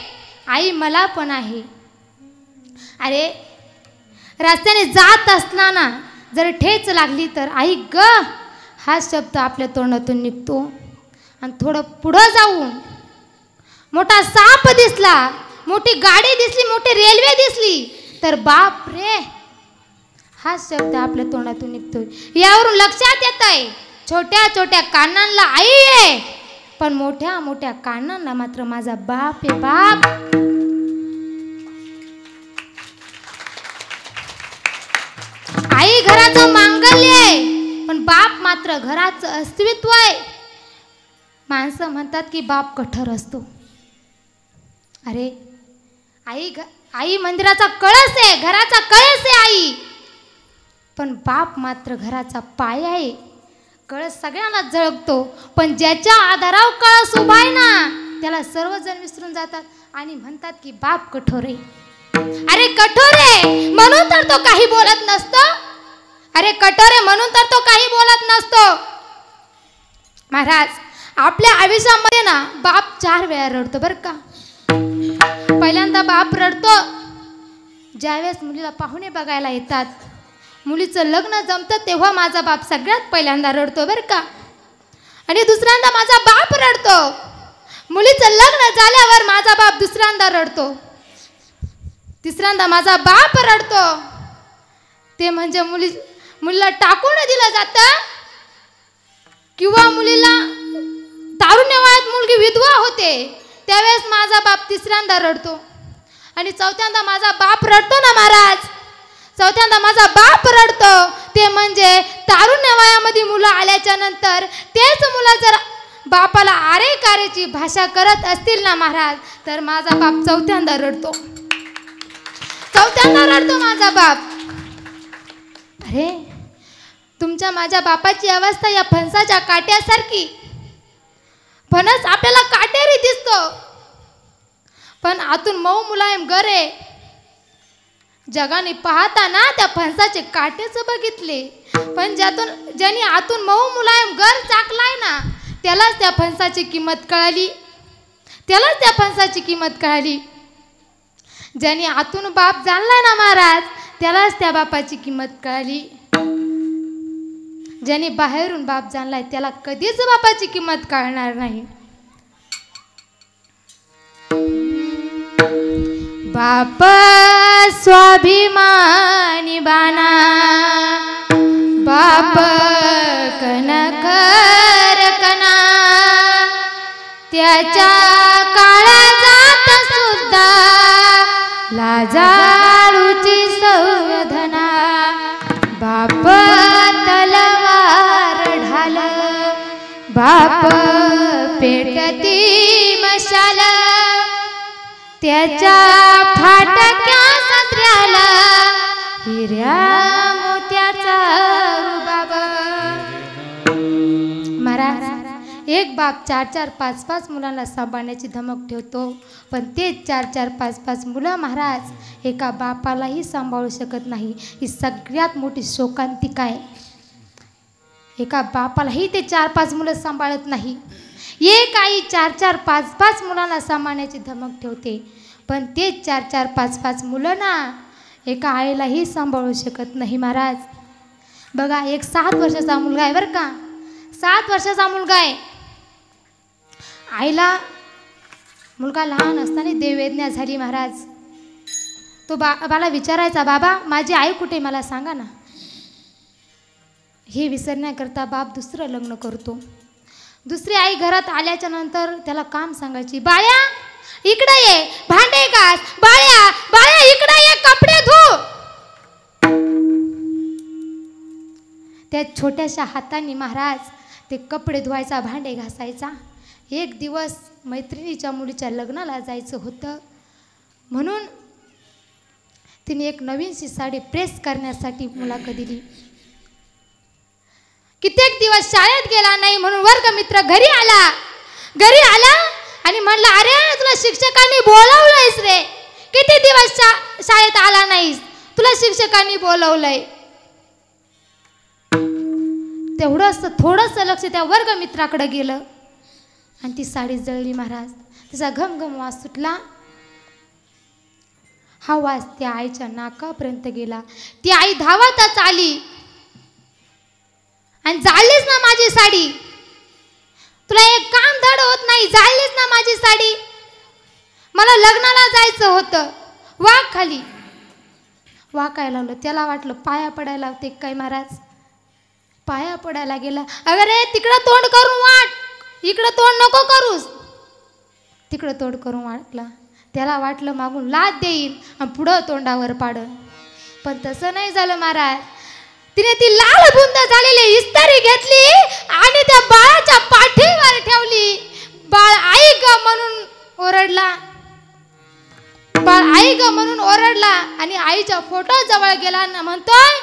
आई मला पण आहे. अरे रस्त्याने जात असताना जर ठेच लागली तर आई ग हा शब्द आपल्या तोंडातून निघतो. आणि थोडं पुढं जाऊन मोठा साप दिसला, मोठी गाडी दिसली, मोठी रेल्वे दिसली तर बाप रे हा शब्द आपल्या तोंडातून निघतोय. यावरून लक्षात येत आहे छोट्या छोट्या कानांना आई आहे पण मोठ्या मोठ्या कानांना मात्र माझा बाप आहे. बाप आई घराचं मांगल्य आहे पण बाप मात्र घराचं अस्तित्व आहे. माणसं म्हणतात की बाप कठोर असतो. अरे आई मंदिराचा कळस आहे, घराचा कळस आहे आई. पण बाप मात्र घराचा पाय आहे. कळस सगळ्यांना झळकतो पण ज्याच्या आधारावर कळस उभा आहे ना त्याला सर्वजण विसरून जातात आणि म्हणतात की बाप कठोर आहे. अरे कठोर आहे म्हणून तर तो काही बोलत नसतो. अरे कटोरे म्हणून तर तो काही बोलत नसतो. महाराज, आपल्या आयुष्यामध्ये ना बाप 4 वेळा रडतो बरं का. पहिल्यांदा बाप रडतो ज्यावेळेस मुलीला पाहुणे बघायला येतात, मुलीचं लग्न जमतं तेव्हा माझा बाप सगळ्यात पहिल्यांदा रडतो बरं का. आणि दुसऱ्यांदा माझा बाप रडतो मुलीचं लग्न झाल्यावर माझा बाप दुसऱ्यांदा रडतो. तिसऱ्यांदा माझा बाप रडतो ते म्हणजे मुलीला टाकून दिलं जातं किंवा मुलीला तारुण्य वयात मुलगी विधवा होते त्यावेळेस माझा बाप तिसऱ्यांदा रडतो. आणि चौथ्यांदा माझा बाप रडतो ना महाराज, चौथ्यांदा माझा बाप रडतो ते म्हणजे तारुण्य वयामध्ये मुलं आल्याच्या नंतर तेच मुलं जर बापाला आरे कारेची भाषा करत असतील ना महाराज तर माझा बाप चौथ्यांदा रडतो, चौथ्यांदा रडतो माझा बाप. अरे तुमच्या माझ्या बापाची अवस्था या फणसाच्या काट्यासारखी. फणस आपल्याला काटेरी दिसतो पण आतून मऊ मुलायम गर आहे. जगाने पाहताना त्या फणसाचे काटेच बघितले पण ज्याने आतून मऊ मुलायम गर चाकलाय ना त्यालाच त्या फणसाची किंमत कळाली, त्यालाच त्या फणसाची किंमत कळाली. ज्याने आतून बाप जाणलाय ना महाराज त्यालाच त्या बापाची किंमत कळाली. ज्याने बाहेरून बाप जाणलाय त्याला कधीच बापाची किंमत कळणार नाही. बाप स्वाभिमानी बाना, बाप कनकर कना, त्याच्या काळजात सुद्धा लाजाळूची संवेदना. बाप तलवार ढाल, बाप पेटती मशाल, त्याच्या फाटक्या सत्र्याला हिऱ्या मोत्याचा रुबाब. महाराज, एक बाप 4-4, 5-5 मुलांना सांभाळण्याची धमक ठेवतो पण तेच 4-4, 5-5 मुलं महाराज एका बापालाही सांभाळू शकत नाही. ही सगळ्यात मोठी शोकांतिका आहे. एका बापालाही ते 4-5 मुलं सांभाळत नाही. एक आई 4-4, 5-5 मुलांना सांभाळण्याची धमक ठेवते पण तेच 4-4, 5-5 मुलं ना एका आईलाही सांभाळू शकत नाही. महाराज बघा, एक 7 वर्षाचा मुलगा आहे बरं का, 7 वर्षाचा मुलगा आहे. आईला मुलगा लहान असताना देववेदना झाली महाराज. तो बाला विचारायचा, बाबा माझी आई कुठे मला सांगा ना. हे विसरण्याकरता बाप दुसरं लग्न करतो. दुसरी आई घरात आल्याच्या नंतर त्याला काम सांगायची, बाळ्या इकडे ये, भांडे घास, बाळ्या बाळ्या इकडे ये, कपडे धु. त्या छोट्याशा हातांनी महाराज ते कपडे धुवायचा, भांडे घासायचा. एक दिवस मैत्रिणीच्या मुलीच्या लग्नाला जायचं होतं म्हणून तिने एक नवीनशी साडी प्रेस करण्यासाठी मुलाखत दिली. कित्येक दिवस शाळेत गेला नाही म्हणून वर्गमित्र घरी आला आणि म्हणला, अरे तुला शिक्षकांनी बोलावलंयस रे, किती दिवस शाळेत आला नाहीस, तुला शिक्षकांनी बोलवलंय. तेवढंच थोडंसं लक्ष त्या वर्गमित्राकडे गेलं आणि ती साडी जळली महाराज. तिचा घमघम वास सुटला. हा वास त्या आईच्या नाकापर्यंत गेला. ती आई धावतच आली आणि जाळलीच ना माझी साडी, तुला एक काम धड होत नाही, जाळलीच ना माझी साडी, मला लग्नाला जायचं होतं. वाक खाली वाकायला लावलं. त्याला वाटलं पाया पडायला लावते काय महाराज. पाया पडायला गेला. अरे तिकडं तोंड करून वाट, इकडं तोंड नको करूस. तिकडं तोंड करून वाटला. त्याला वाटलं मागून लाद देईन आणि पुढं तोंडावर पाडन, पण तसं नाही झालं महाराज. तिने ती लाल बुंद झालेली इस्त्री घेतली आणि त्या बाळाच्या पाठीवर ठेवली. बाळ आई ग म्हणून ओरडला, बाळ आई ग म्हणून ओरडला आणि आईच्या फोटो जवळ गेला ना म्हणतोय,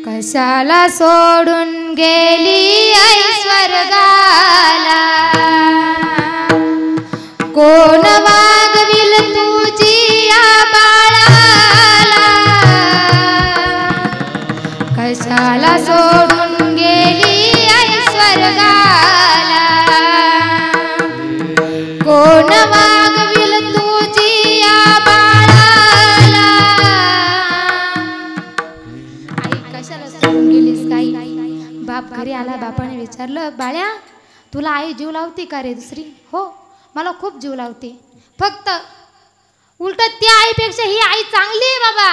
कशाला सोडून गेली आई स्वर्गाला, कोण वागविल तुझी या बाळा. बापाने विचारलं, बाळ्या तुला आई जीव लावते का रे दुसरी? हो मला खूप जीव लावते, फक्त उलट त्या आईपेक्षा ही आई चांगली आहे बाबा,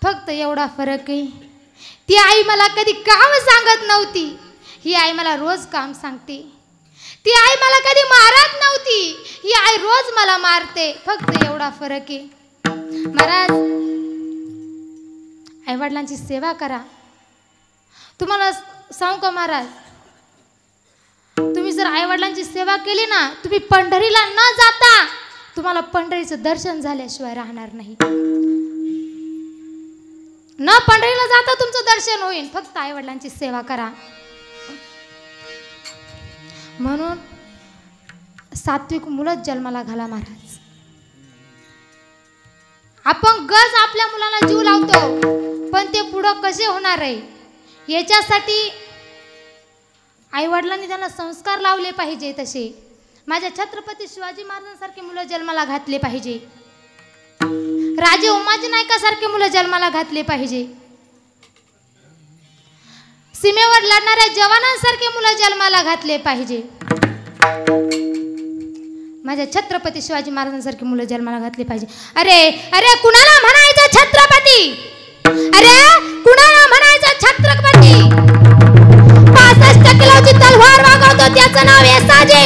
फक्त एवढा फरक आहे, ती आई मला कधी काम सांगत नव्हती, ही आई मला रोज काम सांगते, ती आई मला कधी मारत नव्हती, ही आई रोज मला मारते, फक्त एवढा फरक आहे. महाराज आई वडिलांची सेवा करा. तुम्हाला सांगू का महाराज, तुम्ही जर आई वडिलांची सेवा केली ना, तुम्ही पंढरीला न जाता तुम्हाला पंढरीचं दर्शन झाल्याशिवाय राहणार नाही. न पंढरीला जाता तुमचं दर्शन होईल, फक्त आई वडिलांची सेवा करा. म्हणून सात्विक मुलंच जन्माला घाला महाराज. आपण गज आपल्या मुलांना जीव लावतो, पण ते पुढं कसे होणार आहे याच्यासाठी आई वडिलांनी त्यांना संस्कार लावले पाहिजे. तसे माझ्या छत्रपती शिवाजी महाराजांसारखे मुलं जन्माला घातले पाहिजे, राजे उमाजी नायकासारखे मुलं जन्माला घातले पाहिजे, सीमेवर लढणाऱ्या जवानांसारखे मुलं जन्माला घातले पाहिजे, माझ्या छत्रपती शिवाजी महाराजांसारखे मुलं जन्माला घातले पाहिजे. अरे अरे कुणाला म्हणायचं छत्रपती, अरे कुणाला म्हणायचं छत्रपती, 65 किलोची तलवार वागवतो त्याचं नाव येसाजी,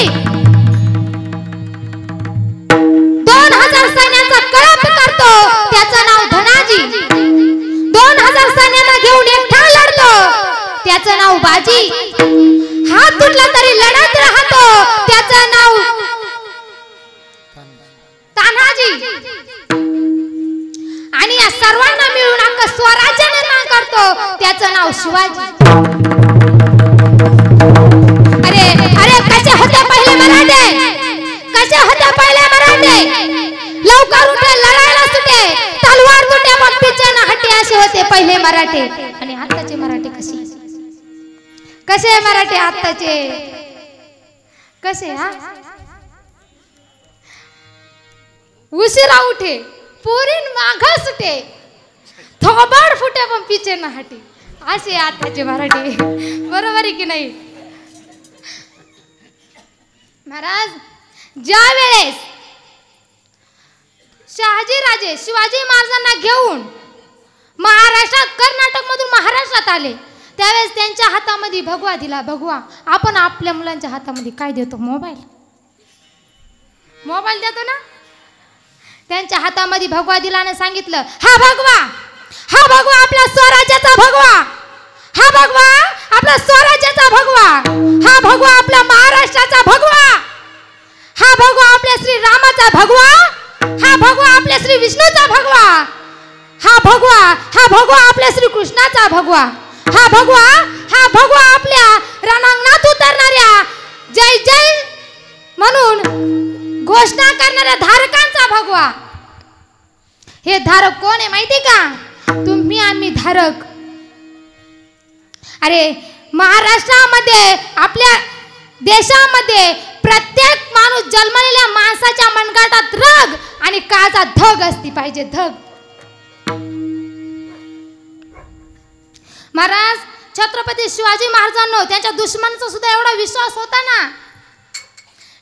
2000 सैन्याचा कळप करतो त्याचं नाव धनाजी, 2000 सैन्यांना घेऊन एकटा लढतो त्याचं नाव बाजी, हात तुटला तरी लढत राहतो त्याचं नाव तान्हाजी, आणि या सर्वांना मिळून अख्खं स्वराज्य निर्माण करतो त्याचं नाव शिवाजी. अरे अरे कसे होते पहिले मराठे, कसे होते पहिले मराठे, लवकर उठे लढायला सुटे, तलवार तुटे मग पिछे ना हटे, असे होते पहिले मराठे. आणि आताचे मराठे कसे कसे मराठे आताचे कसे, हा उशिरा उठे पोरीन माघा सुटे, थोबाड फुटे पण पिछे ना हटे, असे आताचे मराठी. बरोबर आहे की नाही महाराज? ज्या वेळेस शहाजी राजे शिवाजी महाराजांना घेऊन महाराष्ट्रात कर्नाटक मधून महाराष्ट्रात आले, त्यावेळेस त्यांच्या हातामध्ये भगवा दिला. भगवा आपण आपल्या मुलांच्या हातामध्ये काय देतो? मोबाईल. मोबाईल देतो ना. त्यांच्या हातामध्ये भगवा दिला आणि सांगितलं, हा भगवा आपला स्वराज्याचा भगवा, हा भगवा आपला स्वराज्याचा भगवा, हा भगवा आपला महाराष्ट्राचा भगवा, हा भगवा आपल्या श्री रामाचा भगवा, हा भगवा आपल्या श्री विष्णूचा भगवा, हा भगवा आपल्या श्री कृष्णाचा भगवा, हा भगवा आपल्या रणांगणात उतरणाऱ्या जय जय म्हणून घोषणा करणाऱ्या धारकांचा भगवा. हे धारक कोण आहे माहिती का? तुम्ही आम्ही धारक. अरे महाराष्ट्रामध्ये आपल्या देशामध्ये प्रत्येक माणूस जन्मलेल्या माणसाच्या मनगटात रग आणि काळजा धग असती पाहिजे, धग. महाराज छत्रपती शिवाजी महाराजांनो त्यांच्या दुश्मनाचा सुद्धा एवढा विश्वास होता ना,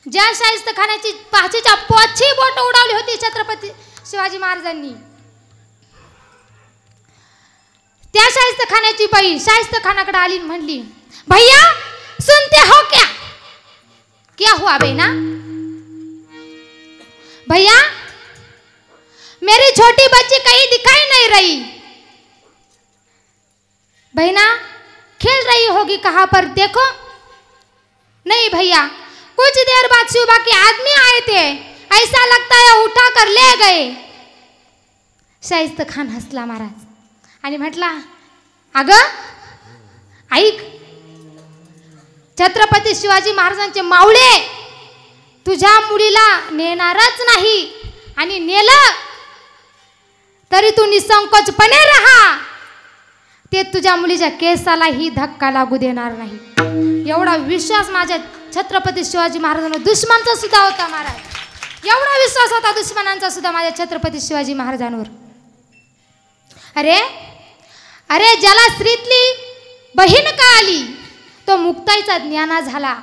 ज्या शाहिस्त खानाची पाचीच्या पोछी बोट उडवली होती छत्रपती शिवाजी महाराजांनी, त्या शाहिस्त खानाची बाई शाहिस्त खानाकडे आली म्हणली, भैया सुनते हो क्या हुआ बेना? भैया मेरी छोटी बच्ची कहीं दिखाई नहीं रही, बहना खेल रही होगी कहाँ पर देखो. नहीं भैया, कुछ देर बाद सुबह के आदमी आए थे, ऐसा लगता है उठा कर ले गए. शाहिस्त खान हसला महाराज आणि म्हटला, अगं ऐक, छत्रपती शिवाजी महाराजांचे मावळे तुझ्या मुलीला नेणारच नाही, आणि नेलं तरी तू निसंकोचपणे राहा, ते तुझ्या मुलीच्या केसालाही धक्का लागू देणार नाही. एवढा विश्वास माझ्या छत्रपती शिवाजी महाराजांना दुश्मनांचा सुद्धा होता महाराज, एवढा विश्वास होता दुश्मनांचा सुद्धा माझ्या छत्रपती शिवाजी महाराजांवर. अरे अरे ज्याला स्त्रीतली बहीण कळाली तो मुक्ताईचा ज्ञाना झाला.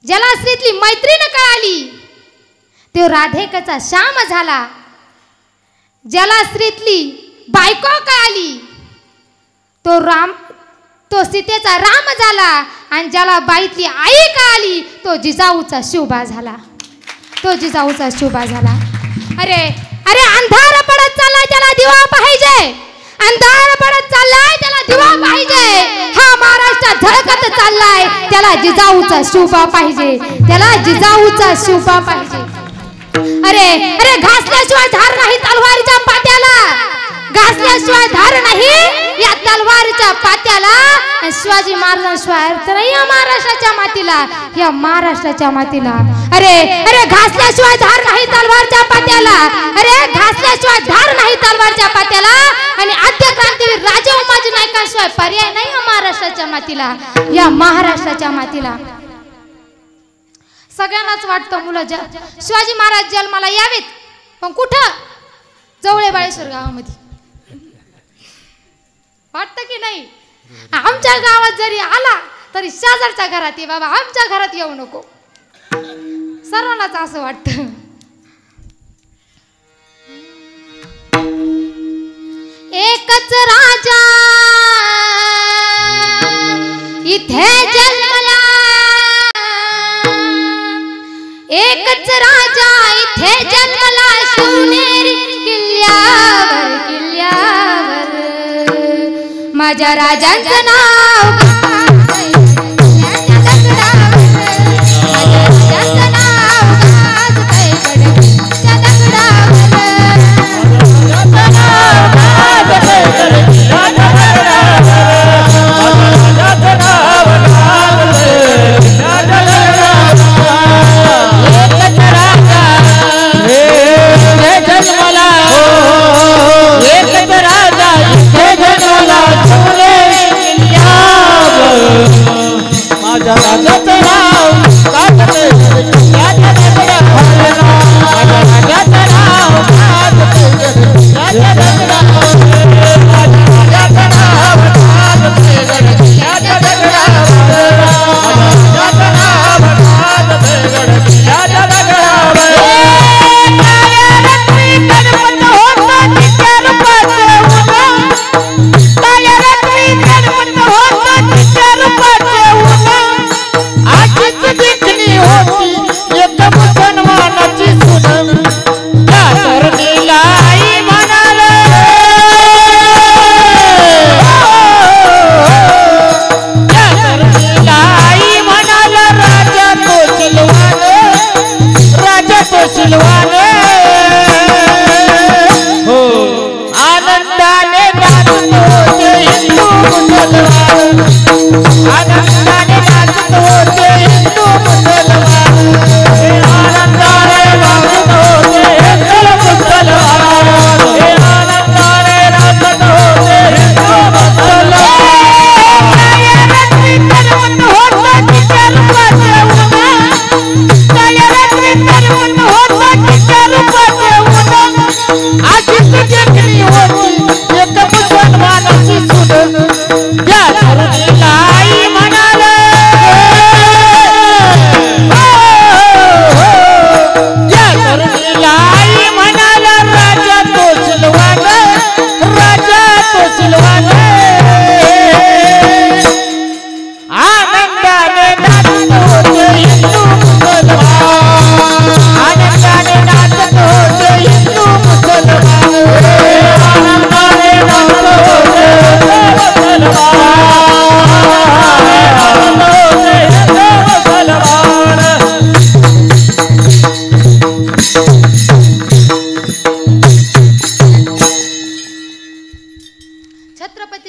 ज्याला श्रीतली मैत्रीण कळाली तो राधेकाचा श्याम झाला. ज्याला श्रीतली बायको कळाली तो सीतेचा राम झाला. आणि ज्याला बाईतली आई कळाली तो जिजाऊचा शिवबा झाला. तो जिजाऊचा शिवबा झाला. अरे अरे अंधार पडत चाललाय त्याला दिवा पाहिजे. अंधार पडत चाललाय त्याला दिवा पाहिजे. हा महाराष्ट्र झळकत चाललाय त्याला जिजाऊचा शिवबा पाहिजे. त्याला जिजाऊचा शिवबा पाहिजे. अरे अरे घासल्याशिवाय धार नाही तलवारीच्या पात्याला. घासल्याशिवाय धार नाही या तलवारीच्या पात्याला. शिवाजी महाराजांशिवाय तर या महाराष्ट्राच्या मातीला. या महाराष्ट्राच्या मातीला. अरे अरे घासल्याशिवाय धार नाही तलवारच्या पात्याला. अरे घासल्याशिवाय धार नाही तलवारच्या पात्याला. आणि आद्य क्रांतीवीर राजे उमाजी नायकांशिवाय पर्याय नाही या महाराष्ट्राच्या मातीला. या महाराष्ट्राच्या मातीला. सगळ्यांनाच वाटतं मुलं शिवाजी महाराज जन्माला यावेत पण कुठं? जवळे बाळेश्वर गावामध्ये. वाटतं की नाही? आमच्या गावात जरी आला तरी शेजारच्या घरात ये बाबा, आमच्या घरात येऊ नको. सर्वांनाच असं वाटतं. एकच राजा इथे जन्मला. एकच राजा इथे जन्मला. शिवनेरी किल्ल्यावर किल्ल्यावर माझ्या राजांचं नाव.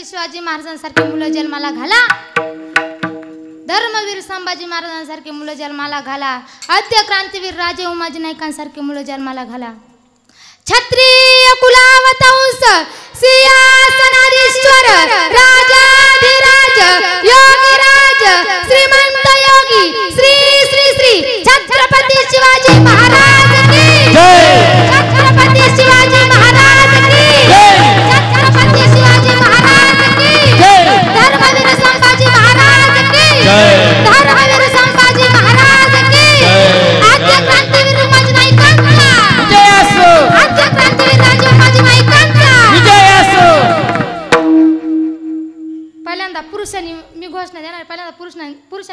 शिवाजी महाराजांसारखे मुलं जन्माला घाला. धर्मवीर संभाजी महाराजांसारखे मुलं जन्माला घाला. आद्य क्रांतीवीर राजे उमाजी नायकांसारखे मुलं जन्माला घाला. क्षत्रिय कुलावतंस सिंहासनाधीश्वर राजाधिराज योगीराज श्रीमंत योगी श्री श्री श्री छत्रपती शिवाजी महाराज की जय. छत्रपती शिवाजी महाराज की जय. छत्रपती शिवाजी महाराज की जय. धर्मवीर संभाजी महाराज की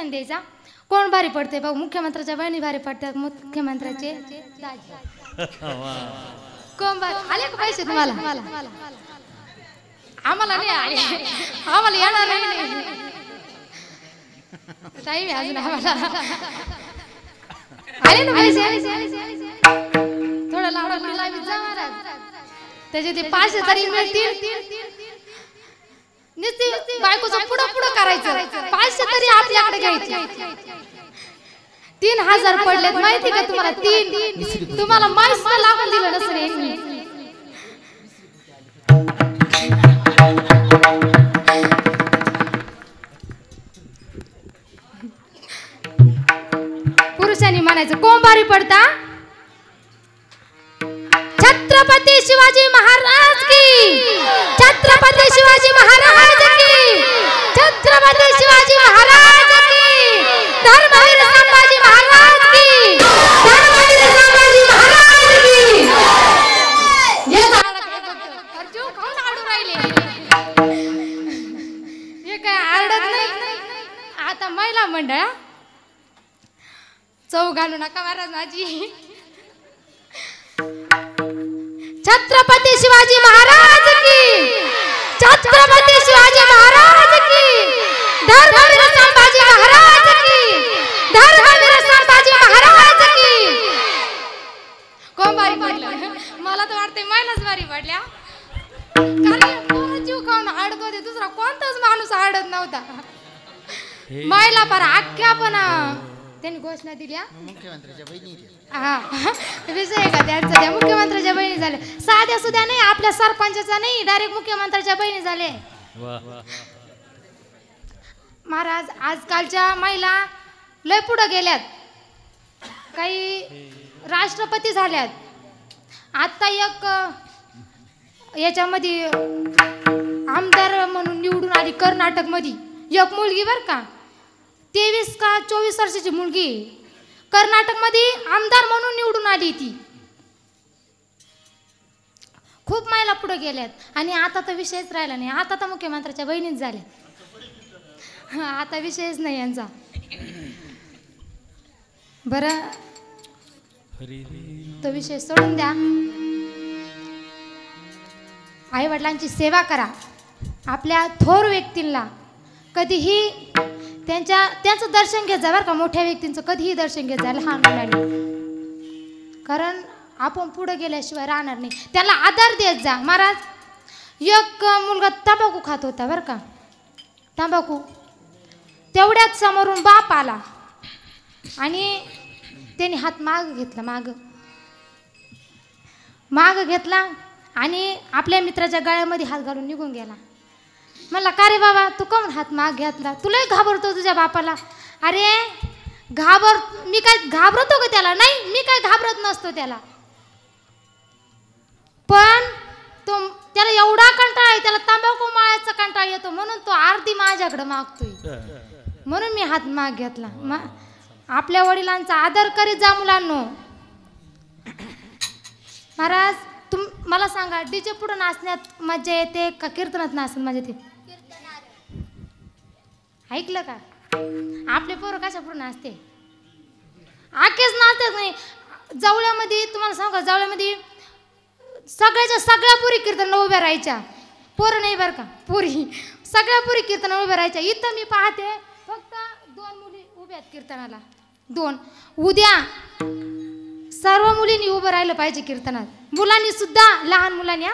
शिक्षण द्यायचा. कोण भारी पडते बघ, मुख्यमंत्र्याच्या बहिणी भारी पडतात, मुख्यमंत्र्याचे दाजी. कोण भारी आले का पैसे तुम्हाला? आम्हाला नाही आले, आम्हाला येणार नाही. टाईम आहे अजून आम्हाला. आले ना पैसे? थोडं लावडा लावीत जा महाराज, त्याचे ते 500 तरी मिळतील. नुसती बायकोचं पुढं पुढं करायचं, 500 तरी आपल्याकडे घ्यायचे. 3000 पडलेत माहिती का तुम्हाला? 3 तुम्हाला माहीत लागून दिलं नसेल. पुरुषांनी म्हणायचं कोण भारी पडता? छत्रपती शिवाजी महाराज की, छत्रपती शिवाजी महाराज की, छत्रपती शिवाजी महाराज की, धर्मवीर संभाजी महाराज की, धर्मवीर संभाजी महाराज की. अर्जुन कोण आडू राहिले? हे काय आरडत नाही. आता महिला मंडळ चौ घालू नका महाराज माझी. छत्रपती शिवाजी महाराज की, छत्रपती शिवाजी महाराज की, धर्मवीर संभाजी महाराज की, धर्मवीर संभाजी महाराज की. कोण भारी पडलं? मला तर वाटते महिलाच भारी पडल्या, कारण पोरं जीव खाऊन हाडत होते, दुसरा कोणताच माणूस हाडत नव्हता. महिला पर अख्ख्या पण त्यांनी घोषणा दिली मुख्यमंत्र्याच्या बहिणी. हा विषय का त्यांचा? त्या मुख्यमंत्र्याच्या बहिणी झाल्या. साध्या सुद्धा नाही, आपल्या सरपंचाचा नाही, डायरेक्ट मुख्यमंत्र्याच्या बहिणी झाले. महाराज आजकालच्या महिला लय पुढे गेल्यात, काही राष्ट्रपती झाल्यात. आता एक याच्यामध्ये आमदार म्हणून निवडून आली कर्नाटक मध्ये एक मुलगी बर का, 23 का 24 वर्षाची मुलगी कर्नाटक मध्ये आमदार म्हणून निवडून आली. ती खूप महिला पुढे गेल्यात. आणि आता तर विषयच राहिला नाही, आता तर मुख्यमंत्र्याच्या बहिणीच झाल्या. आता विषयच नाही यांचा. बरं तो विषय सोडून द्या. आई वडिलांची सेवा करा. आपल्या थोर व्यक्तींना कधीही त्यांचं दर्शन घेत जा बरं का. मोठ्या व्यक्तींचं कधीही दर्शन घेत जा लहान मुलांनी, कारण आपण पुढे गेल्याशिवाय राहणार नाही. त्याला आदर देत जा. महाराज एक मुलगा तंबाखू खात होता बरं का, तंबाखू. तेवढ्याच समोरून बाप आला आणि त्याने हात माग घेतला आणि आपल्या मित्राच्या गळ्यामध्ये हात घालून निघून गेला. म्हणला का रे बाबा तू कोण हात माग घेतला? तुलाही घाबरतो तुझ्या बापाला? अरे मी काय घाबरतो का त्याला? नाही, मी काय घाबरत नसतो त्याला, पण त्याला एवढा कंटाळा आहे, त्याला तंबाखू माळायचा कंटाळा येतो, म्हणून तो आरती माझ्याकडे मागतोय, म्हणून मी हात माग घेतला. आपल्या वडिलांचा आदर करीत जा मुलांनो. महाराज मला सांगा, डीजे पुढे नाचण्यात मजा येते का कीर्तनात नाचण्यात मजा येते? ऐकलं का? आपले पोरं कशा पुढे नाचते? आखेच नाचत नाही. जवळ्यामध्ये तुम्हाला सांगा, जवळ्यामध्ये सगळ्या पुरी कीर्तन उभ्या राहायच्या. पोरं नाही बरं का, पुरी सगळ्या पुरी कीर्तन उभ्या राहायच्या. इथं मी पाहते फक्त 2 मुली उभ्या आहेत कीर्तनाला, 2. उद्या सर्व मुलींनी उभं राहिलं पाहिजे कीर्तनात, मुलांनी सुद्धा, लहान मुलांनी.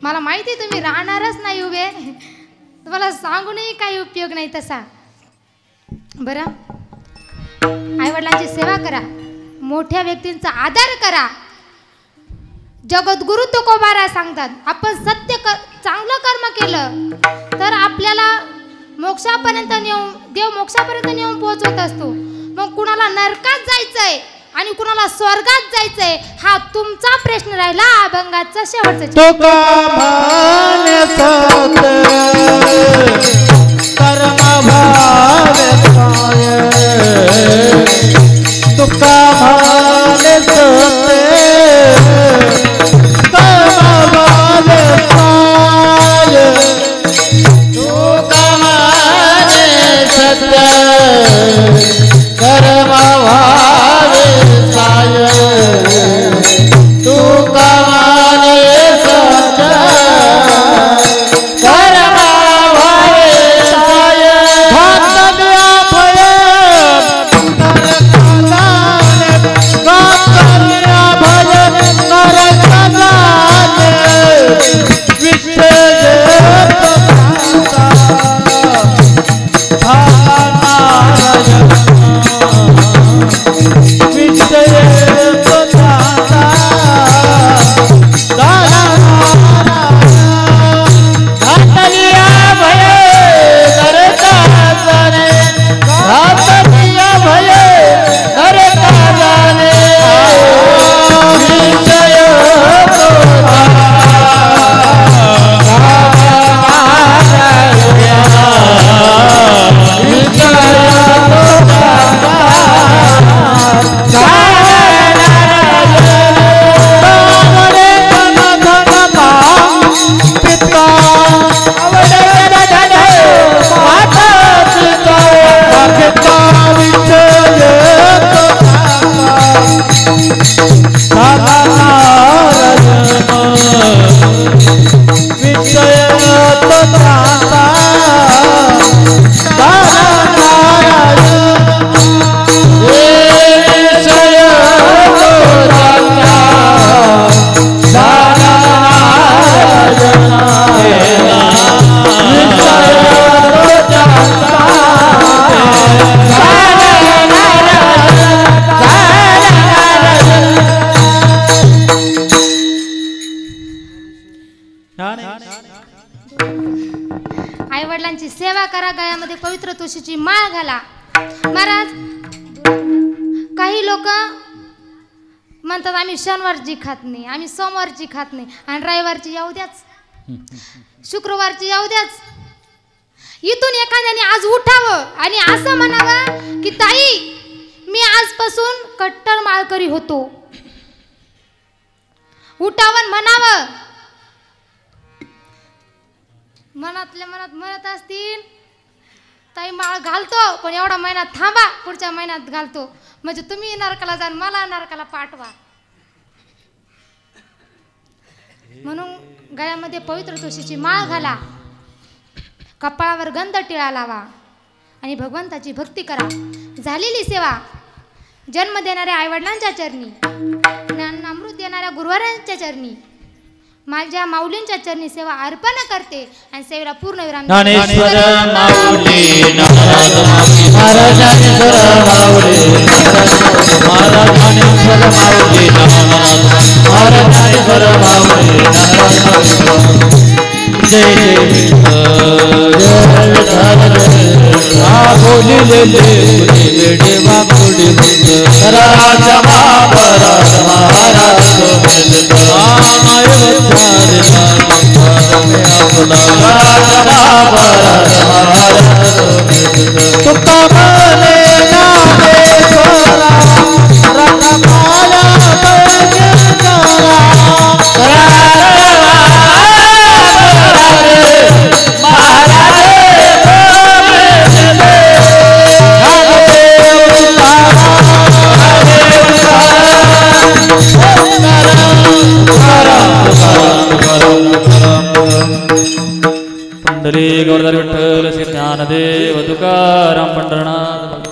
मला माहिती तुम्ही राहणारच नाही उभे, तुम्हाला सांगूनही काही उपयोग नाही तसा. बरं, आईवडिलांची सेवा करा, मोठ्या व्यक्तींचा आदर करा. जगद्गुरु तुकोबारा सांगतात, आपण चांगलं कर्म केलं तर आपल्याला मोक्षापर्यंत देव मोक्षापर्यंत नेऊन पोहोचवत असतो. मग कुणाला नरकात जायचंय आणि कुणाला स्वर्गात जायचंय हा तुमचा प्रश्न राहिला. अभंगाचा शेवटचा तुका तुळशीची माळ घाला. महाराज काही लोक म्हणतात आम्ही शनिवारची खात नाही, आम्ही सोमवारची खात नाही आणि रविवारची येऊ द्याच, शुक्रवारची येऊ द्याच. इथून एखाद्याने आज उठावं आणि असं म्हणावं की ताई मी आजपासून कट्टर माळकरी होतो. उठावं म्हणावं. मनातल्या मनात म्हणत असतील ताई माळ घालतो पण एवढा महिना थांबा, पुढच्या महिन्यात घालतो, म्हणजे तुम्ही नरकाला जा मला नरकाला पाठवा. म्हणून गळ्यामध्ये पवित्र तुळशीची माळ घाला, कपाळावर गंध टिळा लावा आणि भगवंताची भक्ती करा. झालेली सेवा जन्म देणाऱ्या आईवडिलांच्या चरणी, ज्ञान अमृत देणाऱ्या गुरुवारांच्या चरणी, माझ्या माऊलींच्या चरणी सेवा अर्पण करते आणि सेवेला पूर्ण विराम. ज्ञानेश्वर माऊली महाराज महाराज ज्ञानेश्वर माऊली महाराज ज्ञानेश्वर माऊली महाराज ज्ञानेश्वर माऊली जय बोली ले बेटे बाबुडी राजा महाराज महाराज पंढरी गोवर्धन विठ्ठल श्री ज्ञानदेव तुकाराम पंढरनाथ.